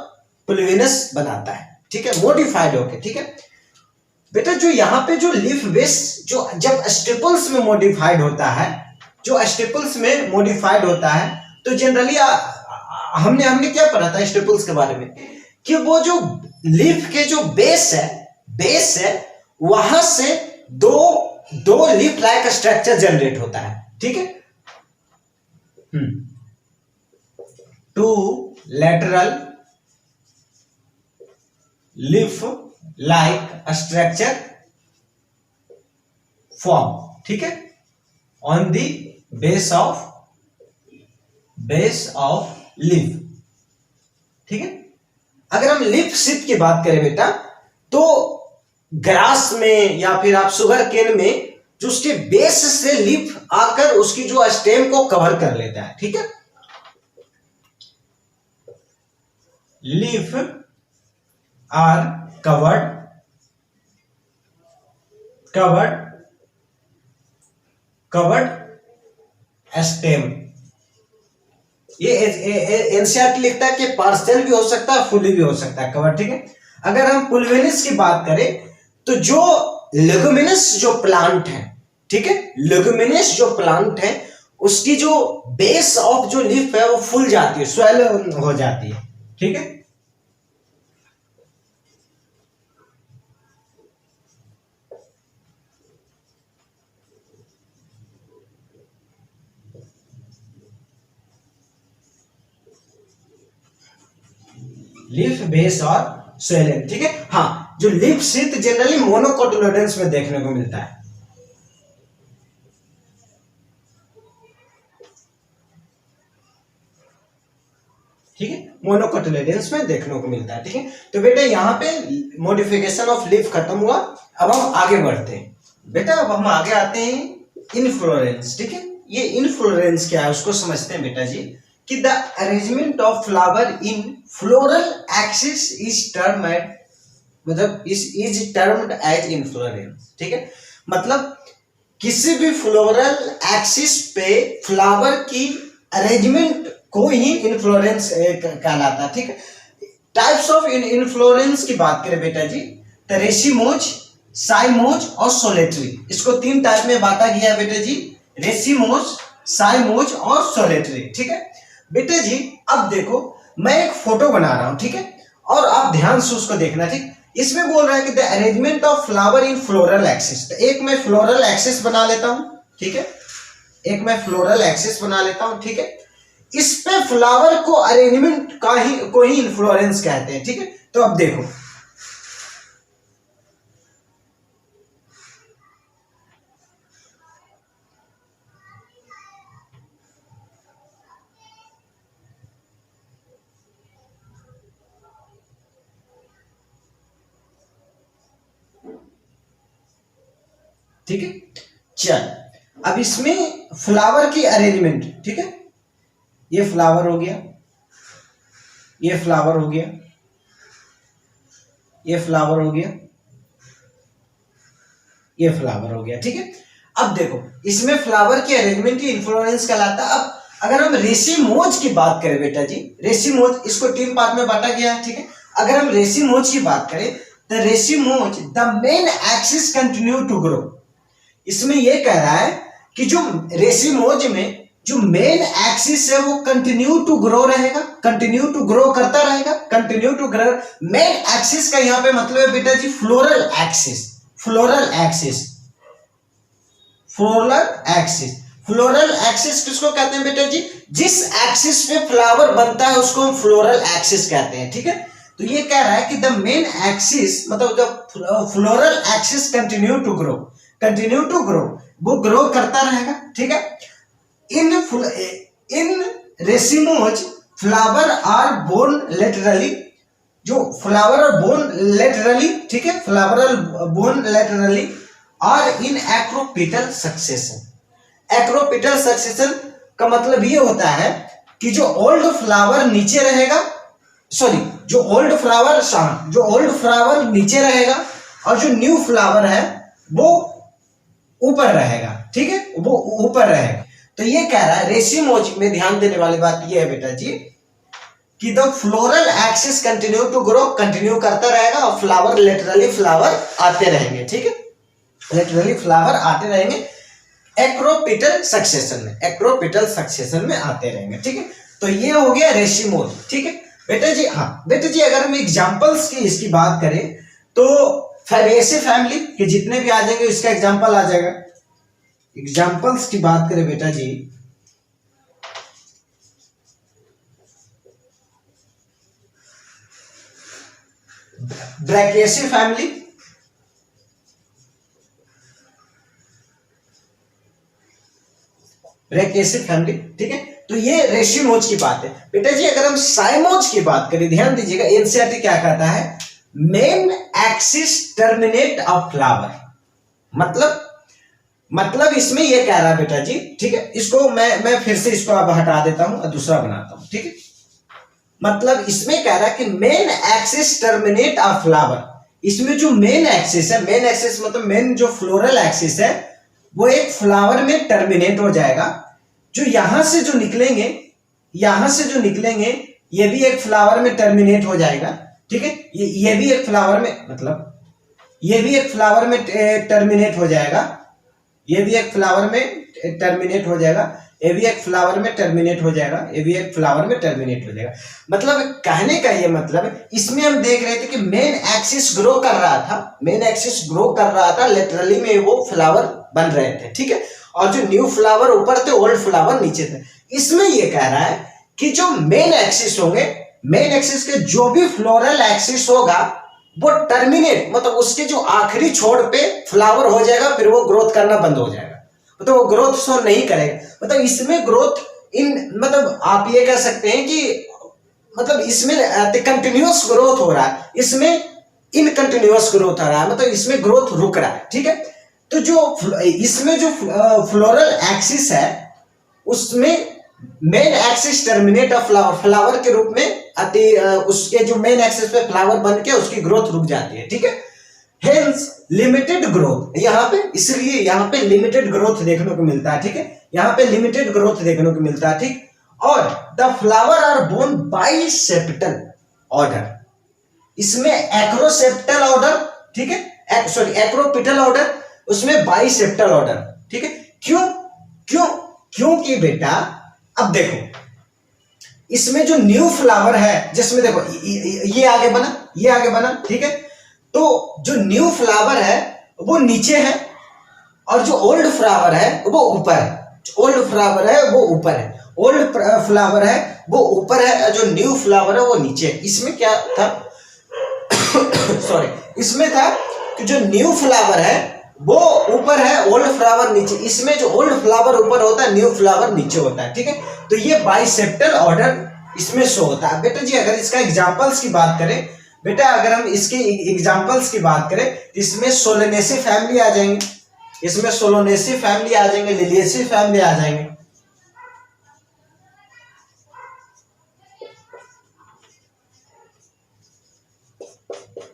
पुल्विनस बनाता है। ठीक है, मॉडिफाइड होकर। ठीक है बेटा, जो यहाँ पे जो लीफ बेस जो जब स्टेपल्स में मॉडिफाइड होता है, जो स्टेपल्स में मॉडिफाइड होता है, तो जनरली हमने क्या पढ़ा था स्टेपल्स के बारे में, कि वो जो लीफ के जो बेस है वहां से दो लीफ लाइक स्ट्रक्चर जनरेट होता है। ठीक है, two lateral leaf like structure form. ठीक है, on the base of leaf. ठीक है, अगर हम लीफ शीथ की बात करें बेटा, तो ग्रास में या फिर आप शुगर केन में जो उसके बेस से लीफ आकर उसकी जो स्टेम को कवर कर लेता है। ठीक है, लीफ आर कवर्ड स्टेम। ये एनसीईआरटी लिखता है कि पार्शियल भी हो सकता है, फुली भी हो सकता है कवर। ठीक है, अगर हम पुल्विनस की बात करें तो जो लेगुमिनस जो प्लांट है, ठीक है, लेगुमिनस जो प्लांट है उसकी जो बेस ऑफ जो लीफ है वो फूल जाती है, स्वेल हो जाती है। ठीक है, लीफ बेस और स्वेलिंग। ठीक है, हाँ, जो लीफ शीथ जनरली मोनोकोटिलेडन्स में देखने को मिलता है। ठीक है, मोनोकोटिलेडन्स में देखने को मिलता है। ठीक है, तो बेटा यहाँ पे मॉडिफिकेशन ऑफ लीफ खत्म हुआ। अब हम आगे बढ़ते हैं बेटा, अब हम आगे आते हैं इनफ्लोरेंस। ठीक है, ये इनफ्लोरेंस क्या है उसको समझते हैं बेटा जी, कि the arrangement of flower in floral axis is termed, मतलब इज टर्म्ड एज इनफ्लोरेंस। ठीक है, मतलब किसी भी फ्लोरल एक्सिस पे फ्लावर की अरेंजमेंट को ही इनफ्लोरेंस कहलाता है। ठीक है, टाइप्स ऑफ इनफ्लोरेंस की बात करें बेटा जी, तो रेसिमोज, साइमोज और सोलेटरी, इसको 3 टाइप में बांटा गया है बेटा जी, रेसिमोज, साइमोज और सोलेटरी। ठीक है बेटा जी, अब देखो मैं एक फोटो बना रहा हूं, ठीक है, और आप ध्यान से उसको देखना। ठीक, इसमें बोल रहा है कि the arrangement of flower in floral axis. तो एक मैं फ्लोरल एक्सिस बना लेता हूं, ठीक है, एक मैं फ्लोरल एक्सिस बना लेता हूं। ठीक है, इस पे फ्लावर को अरेंजमेंट को ही इन्फ्लोरेंस कहते हैं। ठीक है, तो अब देखो ठीक है। चल अब इसमें फ्लावर की अरेंजमेंट, ठीक है, ये फ्लावर हो गया, ये फ्लावर हो गया, ये फ्लावर हो गया, ये फ्लावर हो गया। ठीक है, अब देखो इसमें फ्लावर की अरेंजमेंट ही इन्फ्लोरेंस कहलाता है। अब अगर हम रेसिमोज की बात करें बेटा जी, रेसिमोज इसको 3 पार्ट में बांटा गया है। ठीक है, अगर हम रेसिमोज की बात करें तो racemose the main axis continue to grow. इसमें यह कह रहा है कि जो रेसिमोज में जो मेन एक्सिस है वो कंटिन्यू टू ग्रो रहेगा, कंटिन्यू टू ग्रो करता रहेगा, continue to grow. Main axis का यहां पे मतलब है बेटा जी floral axis, floral axis, floral axis. Floral axis किसको कहते हैं बेटा जी? जिस एक्सिस पे फ्लावर बनता है उसको हम फ्लोरल एक्सिस कहते हैं। ठीक है, तो ये कह रहा है कि द मेन एक्सिस मतलब the floral axis continue to grow, continue to grow, वो ग्रो करता रहेगा। ठीक है, in racemose flower are born laterally, जो फ्लावर और बोर्न लेटरली, ठीक है, flower are born laterally are in acropetal succession. Acropetal succession का मतलब ये होता है कि जो ओल्ड फ्लावर नीचे रहेगा, सॉरी जो ओल्ड फ्लावर नीचे रहेगा और जो न्यू फ्लावर है वो ऊपर रहेगा। ठीक है, वो ऊपर रहेगा। तो ये कह रहा है रेसिमोज में ध्यान देने वाली बात ये है बेटा जी कि the floral axis continue to grow, continue करता रहेगा और फ्लावर लेटरली फ्लावर आते रहेंगे। ठीक है, लेटरली फ्लावर आते रहेंगे एक्रोपिटल सक्सेशन में, एक्रोपिटल सक्सेशन में आते रहेंगे। ठीक है, तो ये हो गया रेसिमोज। ठीक है बेटा जी। हाँ बेटा जी, अगर हम एग्जांपल्स की इसकी बात करें तो फैबेसी फैमिली के जितने भी आ जाएंगे इसका एग्जांपल आ जाएगा। एग्जांपल्स की बात करें बेटा जी, ब्रैकिएसी फैमिली, ब्रैकिएसी फैमिली। ठीक है, तो ये रेसिमोज की बात है बेटा जी। अगर हम साइमोज की बात करें, ध्यान दीजिएगा, एनसीईआरटी क्या कहता है? Main axis terminate of flower. मतलब इसमें ये कह रहा है बेटा जी, ठीक है, इसको मैं फिर से इसको अब हटा देता हूं और दूसरा बनाता हूं। ठीक है, मतलब इसमें कह रहा है कि main axis terminate of flower. इसमें जो मेन एक्सिस है, मेन एक्सिस मतलब मेन जो फ्लोरल एक्सिस है वो एक फ्लावर में टर्मिनेट हो जाएगा। जो यहां से जो निकलेंगे, यहां से जो निकलेंगे ये भी एक फ्लावर में टर्मिनेट हो जाएगा। ठीक है, ये भी एक फ्लावर में, मतलब ये भी एक फ्लावर में टर्मिनेट हो जाएगा, ये भी एक फ्लावर में टर्मिनेट हो जाएगा, ये भी एक फ्लावर में टर्मिनेट हो जाएगा, ये भी एक फ्लावर में टर्मिनेट हो जाएगा। मतलब कहने का ये मतलब है, इसमें हम देख रहे थे कि मेन एक्सिस ग्रो कर रहा था, मेन एक्सिस ग्रो कर रहा था, लेटरली में वो फ्लावर बन रहे थे। ठीक है, और जो न्यू फ्लावर ऊपर थे, ओल्ड फ्लावर नीचे थे। इसमें ये कह रहा है कि जो मेन एक्सिस होंगे, मेन एक्सिस के जो भी फ्लोरल एक्सिस होगा वो टर्मिनेट, मतलब उसके जो आखिरी छोर पे फ्लावर हो जाएगा, फिर वो ग्रोथ करना बंद हो जाएगा, मतलब वो ग्रोथ शो नहीं करेगा। मतलब इसमें ग्रोथ मतलब आप ये कह सकते हैं कि मतलब इसमें कंटिन्यूअस ग्रोथ हो रहा है, इसमें इनकंटिन्यूअस ग्रोथ आ रहा है, मतलब इसमें ग्रोथ रुक रहा है। ठीक है, तो जो इसमें जो फ्लोरल एक्सिस है उसमें main axis terminate of flower, flower के रूप में उसके जो मेन एक्सिस पे फ्लावर बन के उसकी ग्रोथ रुक जाती है। ठीक है, हेंस लिमिटेड ग्रोथ यहाँ पे, इसलिए यहाँ पे लिमिटेड ग्रोथ देखने को मिलता है। ठीक है, यहाँ पे लिमिटेड ग्रोथ देखने को मिलता है। ठीक, और the flower are borne basipetal order. इसमें एक्रोसेप्टल ऑर्डर, ठीक है, सॉरी एक्रोपिटल ऑर्डर, उसमें बाई सेप्टल ऑर्डर। ठीक है, क्यों क्यों क्योंकि बेटा अब देखो इसमें जो न्यू फ्लावर है, जिसमें देखो ये आगे बना, ये आगे बना। ठीक है, तो जो न्यू फ्लावर है वो नीचे है और जो ओल्ड फ्लावर है वो ऊपर है, जो ओल्ड फ्लावर है वो ऊपर है। ओल्ड फ्लावर है वो ऊपर है, जो न्यू फ्लावर है वो नीचे है। इसमें क्या था सॉरी, इसमें था कि जो न्यू फ्लावर है वो ऊपर है, ओल्ड फ्लावर नीचे। इसमें जो ओल्ड फ्लावर ऊपर होता है, न्यू फ्लावर नीचे होता है, ठीक है। तो ये बाइसेप्टल ऑर्डर इसमें शो होता है। बेटा जी अगर इसका एग्जांपल्स की बात करें, बेटा अगर हम इसके एग्जांपल्स की बात करें, इसमें सोलेनेसी फैमिली आ जाएंगे, इसमें सोलोनेसी फैमिली आ जाएंगे, लिलिएसी फैमिली आ जाएंगे।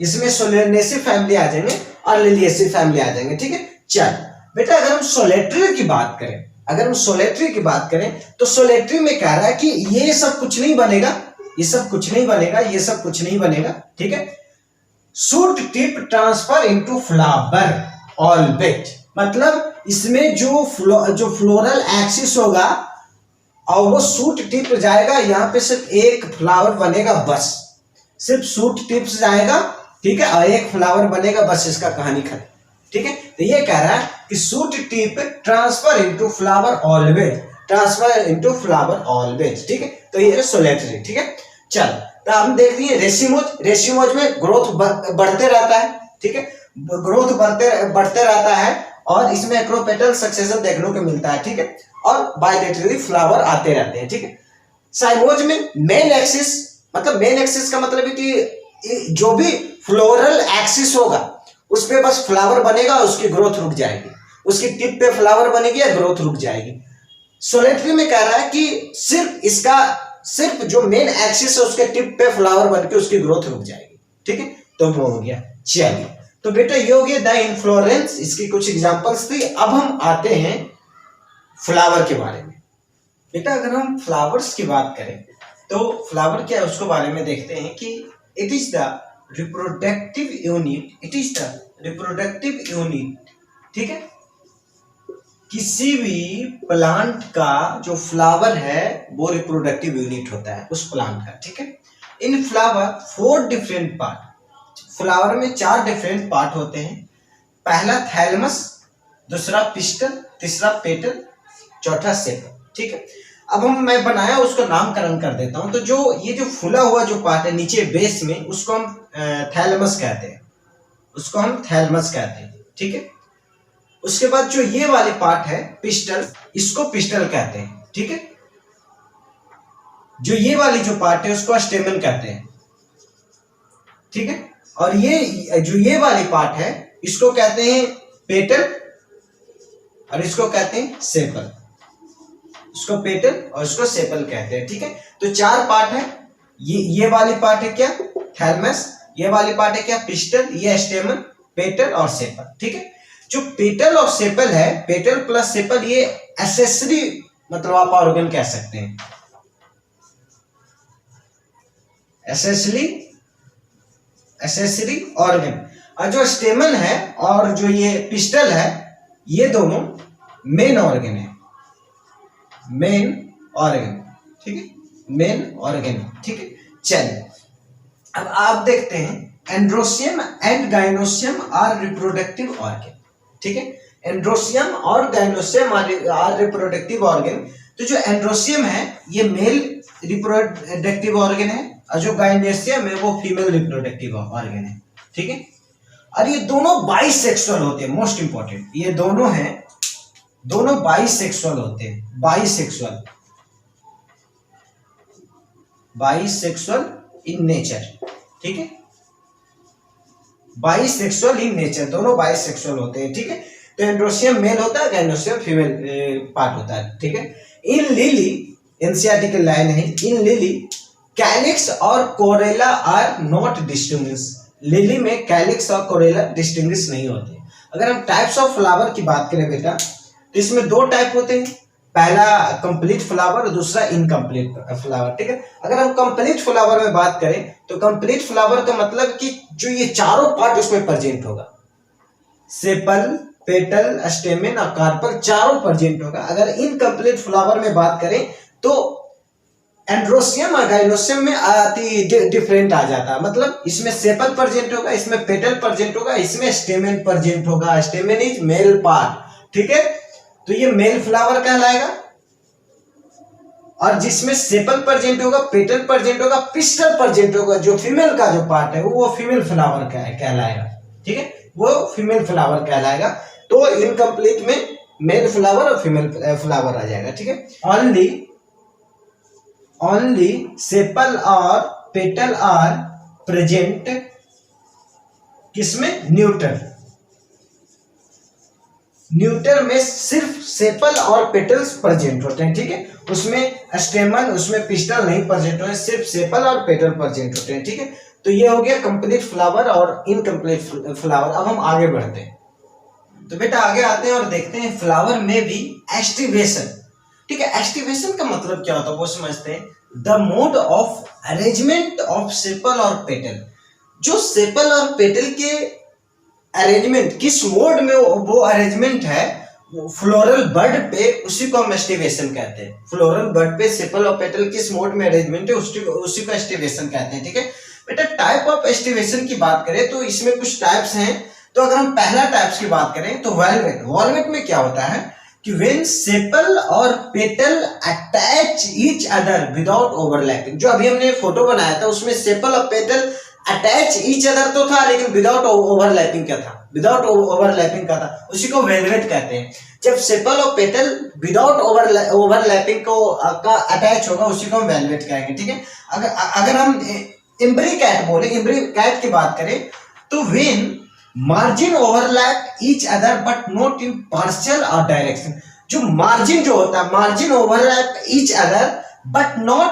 इसमें सोलेनेसी फैमिली आ जाएंगे और लिलिएसी फैमिली आ जाएंगे, ठीक है। चल बेटा अगर हम सोलेट्री की बात करें, अगर हम सोलेट्री की बात करें तो सोलेट्री में कह रहा है कि ये सब कुछ नहीं बनेगा, ये सब कुछ नहीं बनेगा, ये सब कुछ नहीं बनेगा, ठीक है। Shoot tip transfer into flower always, मतलब इसमें जो फ्लोरल एक्सिस होगा और वो शूट टिप जाएगा, यहाँ पे सिर्फ एक फ्लावर बनेगा बस, सिर्फ शूट टिप्स जाएगा, ठीक है, और एक फ्लावर बनेगा बस, इसका कहानी खत्म, ठीक है। तो ये कह रहा है कि shoot tip transfer into flower always, transfer into flower always, ठीक है। तो ये सोलेटरी, ठीक है। चल तो हम देख लिए रेसिमोज, रेसिमोज में ग्रोथ बढ़ते रहता है, ठीक है, ग्रोथ बढ़ते रहता है और इसमें एक्रोपेटल सक्सेशन देखने को मिलता है, ठीक है, और बायलेटरली फ्लावर आते रहते हैं, ठीक है। साइमोज में मेन एक्सिस, मतलब मेन एक्सिस का मतलब है कि जो भी फ्लोरल एक्सिस होगा उस पे बस फ्लावर बनेगा, उसकी ग्रोथ रुक जाएगी, उसकी टिप पे फ्लावर बनेगी या ग्रोथ रुक जाएगी। सोलेटरी में कह रहा है कि सिर्फ जो मेन एक्सिस है उसके टिप पे फ्लावर बनके उसकी ग्रोथ रुक जाएगी, ठीक है। तो वो हो गया। चलिए तो बेटा ये हो गया द इन्फ्लोरेंस, इसकी कुछ एग्जांपल्स थी। अब हम आते हैं फ्लावर के बारे में। बेटा अगर हम फ्लावर्स की बात करें तो फ्लावर क्या है उसको बारे में देखते हैं कि it is the reproductive unit, it is the reproductive unit, ठीक है। किसी भी प्लांट का जो फ्लावर है वो रिप्रोडक्टिव यूनिट होता है उस प्लांट का, ठीक है। इन फ्लावर 4 डिफरेंट पार्ट, फ्लावर में 4 डिफरेंट पार्ट होते हैं। पहला थैलमस, दूसरा पिस्टल, तीसरा पेटल, चौथा सेपल, ठीक है। अब मैं बनाया उसको नामकरण कर देता हूं। तो जो ये जो फूला हुआ जो पार्ट है नीचे बेस में, उसको हम थैलमस कहते हैं, उसको हम थैलमस कहते हैं, ठीक है। उसके बाद जो ये वाली पार्ट है पिस्टल, इसको पिस्टल कहते हैं, ठीक है। जो ये वाली जो पार्ट है उसको स्टेमन कहते हैं, ठीक है। और ये जो ये वाली पार्ट है इसको कहते हैं पेटल और इसको कहते हैं सेपल, इसको पेटल और इसको सेपल कहते हैं, ठीक है। तो 4 पार्ट है। ये वाली पार्ट है क्या, थैलमस, ये वाली पार्ट है क्या, पिस्टल, ये स्टेमन, पेटल और सेपल, ठीक है। जो पेटल और सेपल है, पेटल प्लस सेपल, ये एसेसरी मतलब आप ऑर्गन कह सकते हैं, एसेसरी ऑर्गन। और जो स्टेमन है और जो ये पिस्टल है ये दोनों मेन ऑर्गन है, मेन ऑर्गन, ठीक है, मेन ऑर्गन, ठीक है। चलिए अब आप देखते हैं androecium and gynoecium are reproductive organ, ठीक है। एंड्रोसियम और गाइनोसियम आर रिप्रोडक्टिव ऑर्गन। तो जो एंड्रोसियम है ये मेल रिप्रोडक्टिव ऑर्गन है और जो गाइनोसियम है वो फीमेल रिप्रोडक्टिव ऑर्गन है, ठीक है। और ये दोनों बाइसेक्सुअल होते हैं, मोस्ट इंपॉर्टेंट, ये दोनों हैं, दोनों बाइसेक्सुअल होते हैं, बाइसेक्सुअल, बाइसेक्सुअल इन नेचर, ठीक है, बाइसेक्सुअल इन नेचर, दोनों बाइसेक्सुअल होते हैं, ठीक है। तो एंड्रोसियम मेल होता है, गाइनोसियम फीमेल पार्ट होता है, ठीक है। इन लिली, एनसीईआरटी की लाइन है, इन लिली कैलिक्स और कोरेला आर नॉट डिस्टिंग्विश, लिली में कैलिक्स और कोरेला डिस्टिंग्विश नहीं होते। अगर हम टाइप्स ऑफ फ्लावर की बात करें बेटा तो इसमें 2 टाइप होते हैं, पहला कंप्लीट फ्लावर और दूसरा इनकम्प्लीट फ्लावर, ठीक है। अगर हम कंप्लीट फ्लावर में बात करें तो कंप्लीट फ्लावर का मतलब कि जो ये चारों पार्ट उसमें प्रेजेंट होगा, सेपल, पेटल, स्टेमेन और कार्पल चारों प्रेजेंट होगा। अगर इनकम्प्लीट फ्लावर में बात करें तो एंड्रोसियम और गाइनोसियम में अति डिफरेंट आ जाता है, मतलब इसमें सेपल प्रेजेंट होगा, इसमें पेटल प्रेजेंट होगा, इसमें स्टेमेन प्रेजेंट होगा। स्टेमेन इज मेल पार्ट, ठीक है। तो ये मेल फ्लावर कहलाएगा, और जिसमें सेपल प्रेजेंट होगा, पेटल प्रेजेंट होगा, पिस्टल प्रेजेंट होगा, जो फीमेल का जो पार्ट है वो फीमेल फ्लावर कहलाएगा। ठीक है, वो फीमेल फ्लावर कहलाएगा। तो इनकम्प्लीट में मेल फ्लावर और फीमेल फ्लावर आ जाएगा। ठीक है, ओनली सेपल और पेटल आर प्रेजेंट किसमें, न्यूटर। न्यूटर में सिर्फ सेपल और पेटल्स प्रेजेंट होते हैं। ठीक है, उसमें स्टेमन, उसमें पिस्टल नहीं प्रेजेंट होते, सिर्फ सेपल और पेटल प्रेजेंट होते हैं। ठीक है, तो ये हो गया कंप्लीट फ्लावर और इनकम्प्लीट फ्लावर। अब हम आगे बढ़ते हैं। तो बेटा आगे आते हैं और देखते हैं फ्लावर में भी एस्टिवेशन। ठीक है, एस्टिवेशन का मतलब क्या होता है वो समझते हैं। The mode of arrangement of sepal और पेटल, जो सेपल और पेटल के अरेंजमेंट किस मोड में वो अरेंजमेंट है फ्लोरल बड पे, उसी को हम एस्टिवेशन कहते हैं। फ्लोरल बड पे सेपल और पेटल किस मोड में अरेंजमेंट है उसी को एस्टिवेशन कहते हैं। ठीक है बेटा, टाइप ऑफ एस्टिवेशन की बात करें तो इसमें कुछ टाइप्स हैं। तो अगर हम पहला टाइप्स की बात करें तो वेलवेट। वेलवेट में क्या होता है कि व्हेन सेपल और petal attach each other without overlapping. जो अभी हमने फोटो बनाया था उसमें सेपल और पेटल अटैच ईच अदर तो था, लेकिन विदाउट ओवरलैपिंग क्या था, विदाउट ओवरलैपिंग का था, उसी को वेलवेट कहते हैं। जब सेपल और पेटल विदाउट ओवरलैपिंग को का अटैच होगा उसी को हम वेलवेट कहेंगे। ठीक है, अगर हम इम्ब्रीकैट बोले, इम्ब्रीकैट की बात करें तो when margin overlap each other but not in partial और डायरेक्शन। जो मार्जिन जो होता है, margin overlap each other but not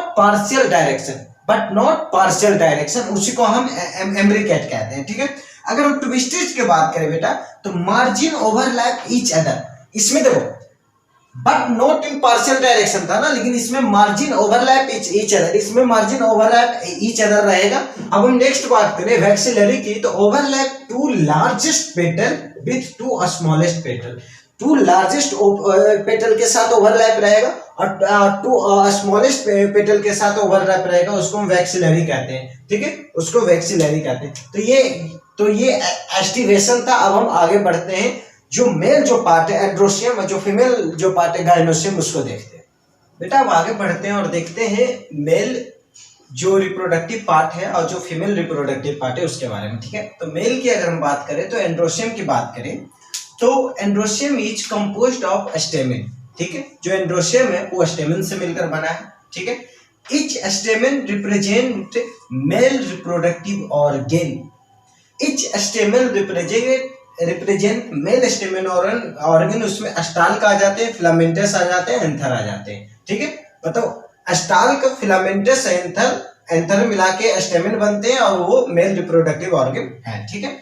partial direction, उसी को हम एम्ब्रीकैट कहते हैं। ठीक है, अगर हम ट्विस्टेज की बात करें बेटा तो मार्जिन ओवरलैप ईच अदर, इसमें देखो but not in partial direction था ना, लेकिन इसमें मार्जिन ओवरलैप ईच अदर, इसमें मार्जिन ओवरलैप ईच अदर रहेगा। अब हम नेक्स्ट बात करें वैक्सिलरी की, तो overlap two largest petal with two smallest petal. Two largest petal के साथ ओवरलैप रहेगा और टू स्मॉलेस्ट पेटल के साथ ओवरलैप रहेगा, उसको हम वैक्सिलरी कहते हैं। ठीक है, उसको वैक्सिलरी कहते हैं। तो ये एस्टिवेशन था। अब हम आगे बढ़ते हैं। जो मेल जो पार्ट है एंड्रोशियम, जो फीमेल जो पार्ट है गाइनोशियम, उसको देखते हैं। बेटा अब आगे बढ़ते हैं और देखते हैं मेल जो रिप्रोडक्टिव पार्ट है और जो फीमेल रिप्रोडक्टिव पार्ट है उसके बारे में। ठीक है, तो मेल की अगर हम बात करें तो एंड्रोशियम की बात करें तो androecium is composed of stamen. ठीक है, जो एंड्रोशियम है वो स्टेमेन से मिलकर बना है। ठीक है, each stamen represent male reproductive organ. Each stamen represent male stamen organ. उसमें अस्टाल्क आ जाते हैं, फिलामेंटस आ जाते हैं, एंथर आ जाते हैं। ठीक है, बताओ अस्टाल्क, फिलामेंटस, एंथर मिला के स्टेमेन बनते हैं और वो मेल रिप्रोडक्टिव ऑर्गन है। ठीक है,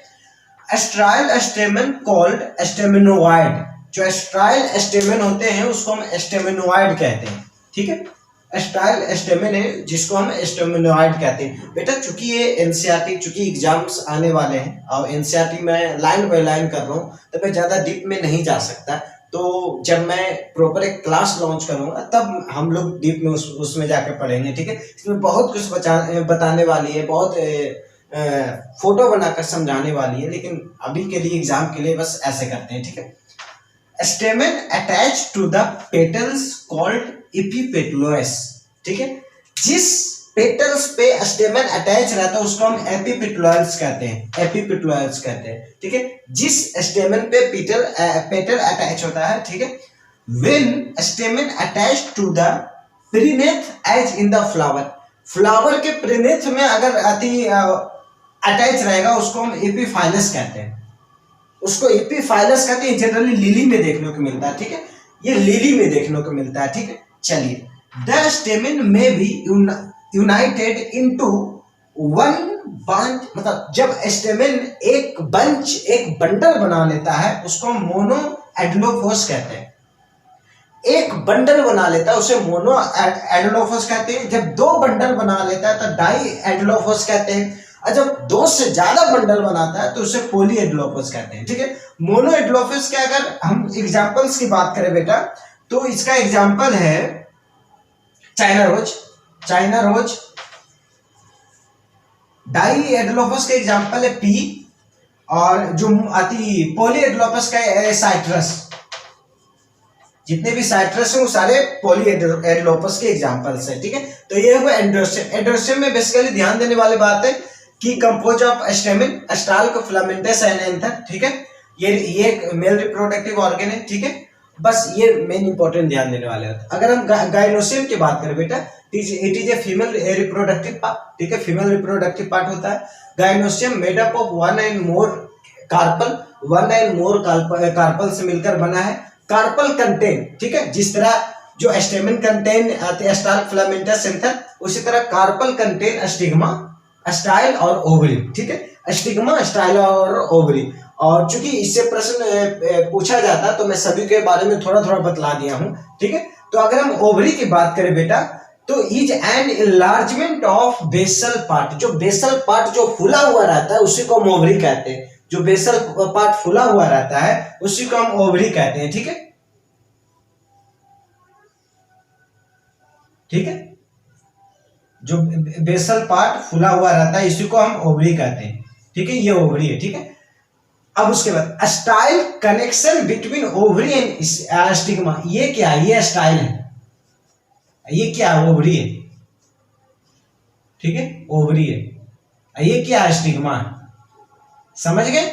एस्ट्राइल स्टेमेन कॉल्ड स्टेमेनोइड। जो एस्ट्राइल स्टेमेन होते हैं उसको हम स्टेमेनोइड कहते हैं। ठीक है, एस्ट्राइल स्टेमेन है जिसको हम स्टेमेनोइड कहते हैं। बेटा चूंकि ये एनसीईआरटी, चूंकि एग्जाम्स आने वाले हैं और एनसीईआरटी में लाइन बाय लाइन कर रहा हूँ तो मैं ज्यादा डीप में नहीं जा सकता। तो जब मैं प्रॉपर एक क्लास लॉन्च करूंगा तब हम लोग डीप में उसमें जाकर पढ़ेंगे। ठीक है, इसमें बहुत कुछ बताने वाली है, बहुत फोटो बनाकर समझाने वाली है, लेकिन अभी के लिए एग्जाम के लिए बस ऐसे करते हैं। ठीक है, stamen attach to the petals called epipetalous. ठीक है, जिस पेटल्स पे स्टेमेन अटैच रहता है उसको हम एपिपेटलोइस कहते हैं, एपिपेटलोइस कहते हैं। ठीक है, जिस स्टेमेन पे पेटल अटैच होता है। ठीक है, when stamen attach to the perianth edge in the flower, flower के प्रीनेथ में अगर अटैच रहेगा उसको हम एपीफाइलस कहते हैं, उसको एपीफाइलस कहते हैं। जनरली लिली में देखने को मिलता है। ठीक है, ये लिली में देखने को मिलता है। ठीक है, चलिए द स्टेमेन में भी यूनाइटेड इनटू वन बंच, मतलब जब स्टेमेन एक बंच, एक बंडल बना लेता है उसको हम मोनो एडलोफोस कहते हैं। एक बंडल बना लेता है उसे मोनो एडलोफोस कहते हैं। जब दो बंडल बना लेता है तो डाई एडलोफोस कहते हैं। और जब दो से ज्यादा बंडल बनाता है तो उसे पॉली एडलोफोस कहते हैं। ठीक है, मोनो एडलोफोस के अगर हम एग्जांपल्स की बात करें बेटा तो इसका एग्जांपल है चाइना रोज। डाई एडलोफोस का एग्जांपल है पी, और जो आती पॉली एडलोफोस का है साइट्रस। जितने भी साइट्रस हैं वो सारे पॉलीएडेलोपस के एग्जांपल्स हैं, ठीक है। तो ये हुआ एंड्रोस्टियम। एंड्रोस्टियम में बेसिकली ध्यान देने वाली बात है कि compose of stamen, stalk, filamentous and anther, ठीक है। ये एक मेल रिप्रोडक्टिव ऑर्गन है, ठीक है। बस ये मेन इंपॉर्टेंट ध्यान देने वाले होते हैं। अगर हम गायनोसियम की बात करें बेटा, it is a female reproductive part, ठीक है, फीमेल रिप्रोडक्टिव पार्ट होता है। Gynoecium made up of one and more carpel, one and more carpel से मिलकर बना है। कार्पल कंटेन, ठीक है, जिस तरह जो stamen contain stalk, filamentous, anther, उसी तरह कार्पल कंटेन स्टिग्मा, स्टाइल और ओवरी, ठीक है। स्टिग्मा, स्टाइल और ओवरी। और चूंकि इससे प्रश्न पूछा जाता तो मैं सभी के बारे में थोड़ा थोड़ा बतला दिया हूं, ठीक है। तो अगर हम ओवरी की बात करें बेटा, तो is an enlargement of basal part. जो बेसल पार्ट जो फूला हुआ रहता है उसी को हम ओवरी कहते हैं। जो बेसल पार्ट फूला हुआ रहता है उसी को हम ओवरी कहते हैं, ठीक है, ठीक है। जो बेसल पार्ट फूला हुआ रहता है इसी को हम ओवरी कहते हैं, ठीक है। ये ओवरी है, ठीक है। अब उसके बाद style, connection between ovary and stigma. ये क्या है? ये स्टाइल है। ये क्या है? ओवरी है, ठीक है, ओवरी है। ये क्या है? स्टिग्मा है। समझ गए?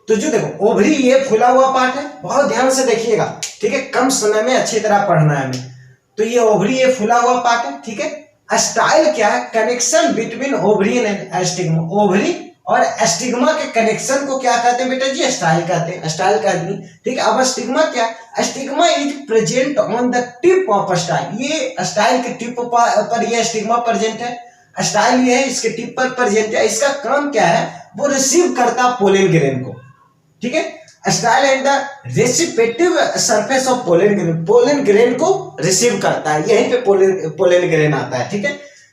तो जो देखो ओवरी ये फूला हुआ पार्ट है, बहुत ध्यान से देखिएगा, ठीक है, कम समय में अच्छी तरह पढ़ना है हमें। तो ये ओवरी ये फूला हुआ पार्ट है, ठीक है। स्टाइल क्या है? Connection between ovary and stigma. Ovary और स्टिग्मा के कनेक्शन को क्या कहते हैं बेटा जी? स्टाइल कहते हैं, स्टाइल कहते हैं, ठीक है। अब स्टिग्मा क्या? Stigma is present on the tip of style. ये स्टाइल के टिप पर ये स्टिग्मा प्रेजेंट है। स्टाइल ये है, इसके टिप पर प्रेजेंट है। इसका काम क्या है? वो रिसीव करता पोलन ग्रेन को, ठीक है। Style and the receptive surface of pollen grain. Pollen grain को रिसीव करता है, यहीं पे पोलन ग्रेन आता है, ठीक है।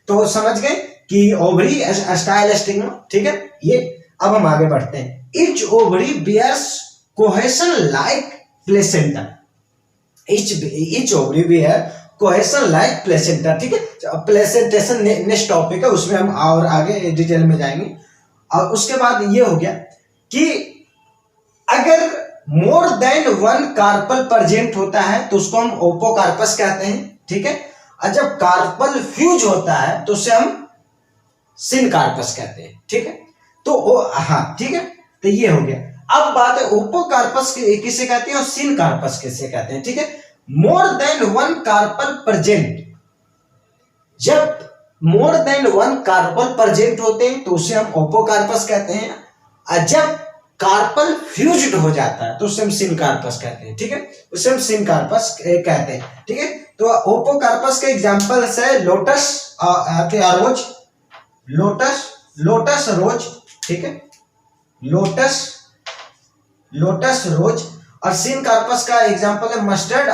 तो समझ गए कि ओवरी, स्टाइल, स्टिग्मा, ठीक है। ये अब हम आगे बढ़ते हैं। Each ovary bears cohesion like placenta. Each ovary bear cohesion like placenta, ठीक है। प्लेसेंटेशन नेक्स्ट टॉपिक है, उसमें हम और आगे डिटेल में जाएंगे। और उसके बाद ये हो गया कि अगर more than one carpel present होता है तो उसको हम ओपोकार्पस कहते हैं, ठीक है। और जब कार्पल फ्यूज होता है तो उसे हम सिनकार्पस कहते हैं, ठीक है। तो हाँ, ठीक है, तो ये हो गया। अब बात है ओपोकार्पस किसे कहते हैं और सिनकार्पस किसे कहते हैं, ठीक है। More than one carpel present, जब more than one carpel present होते हैं तो उसे हम ओपोकार्पस कहते हैं। और जब कार्पल फ्यूज्ड हो जाता है तो उसे हम सिनकार्पस कहते हैं, ठीक है। उसे हम सिनकार्पस कहते हैं, ठीक है। तो ओपोकार्पस के एग्जांपल्स है लोटस रोज, लोटस रोज, ठीक है, लोटस रोज। और सिनकार्पस का एग्जांपल है मस्टर्ड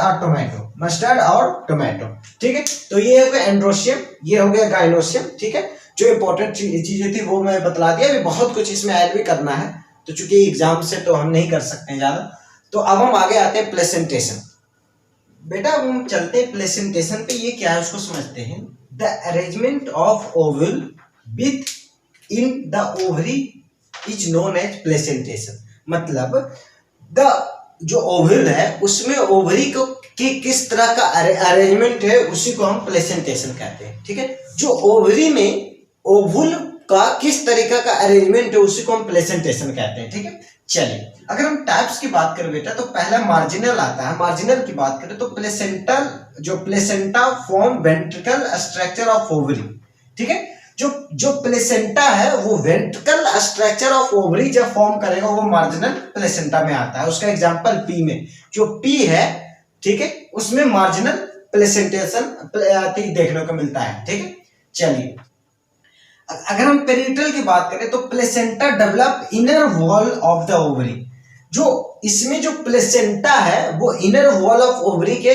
और टोमेटो, ठीक है। तो ये हो गया एंड्रोसियम, ये हो गया गायनोसियम, ठीक है। जो इंपॉर्टेंट चीजें थी वो मैं बतला दिया। अभी बहुत कुछ इसमें ऐड भी करना है, तो चूंकि एग्जाम से तो हम नहीं कर सकते हैं ज्यादा। तो अब हम आगे आते हैं प्लेसेंटेशन। बेटा अब हम चलते हैं प्लेसेंटेशन पे। ये क्या है उसको समझते हैं। The arrangement of ovule within the ovary is known as placentation. मतलब द जो ओवल है उसमें ओवरी को किस तरह का अरेंजमेंट है उसी को हम प्लेसेंटेशन कहते हैं, ठीक है। जो ओवरी में ओवुल का किस तरीका का अरेंजमेंट है उसी को हम प्लेसेंटेशन कहते हैं, ठीक है। चलिए अगर हम टाइप्स की बात करें बेटा तो पहला मार्जिनल आता है। मार्जिनल की बात करें तो placenta form ventricle structure of ovary, ठीक है। जो प्लेसेंटा है वो वेंट्रिकल स्ट्रक्चर ऑफ ओवरी जब फॉर्म करेगा वो मार्जिनल प्लेसेंटा में आता है। उसका एग्जांपल पी में, जो पी है, ठीक है, उसमें मार्जिनल प्लेसेंटेशन देखने को मिलता है, ठीक है। चलिए अगर हम पेरिटल की बात करें तो placenta develop inner wall of the ovary. जो इसमें जो प्लेसेंटा है वो इनर वॉल ऑफ ओवरी के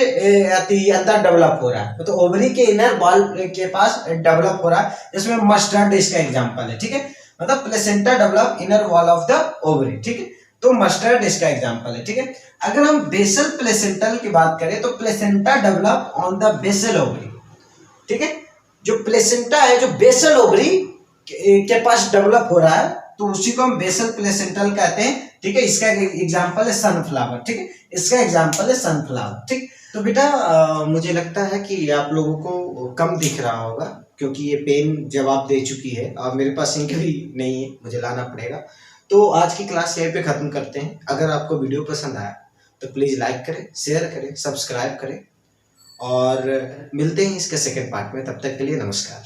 अंदर डेवलप हो रहा है, तो ओवरी के इनर वॉल के पास डेवलप हो रहा है, जिसमें मस्टर्ड इसका एग्जांपल है, ठीक है। मतलब placenta develop inner wall of the ovary, ठीक है। तो मस्टर्ड इसका एग्जांपल है, ठीक है। अगर हम बेसल प्लेसेंटल की बात करें तो placenta develop on the basal ovary, ठीक है। जो प्लेसेंटा है जो बेसल ओवरी के पास डेवलप हो रहा है तो उसी को हम बेसल प्लेसेंटल कहते हैं, ठीक है। इसका एग्जांपल है सनफ्लावर, ठीक है, इसका एग्जांपल है सनफ्लावर, ठीक। तो बेटा मुझे लगता है कि आप लोगों को कम दिख रहा होगा, क्योंकि ये पेन जवाब दे चुकी है और मेरे पास इंक भी नहीं है, मुझे लाना पड़ेगा। तो आज की क्लास यहीं पे ख़त्म करते हैं। अगर आपको वीडियो पसंद आया तो प्लीज़ लाइक करें, शेयर करें, सब्सक्राइब करें और मिलते हैं इसके सेकंड पार्ट में। तब तक के लिए नमस्कार।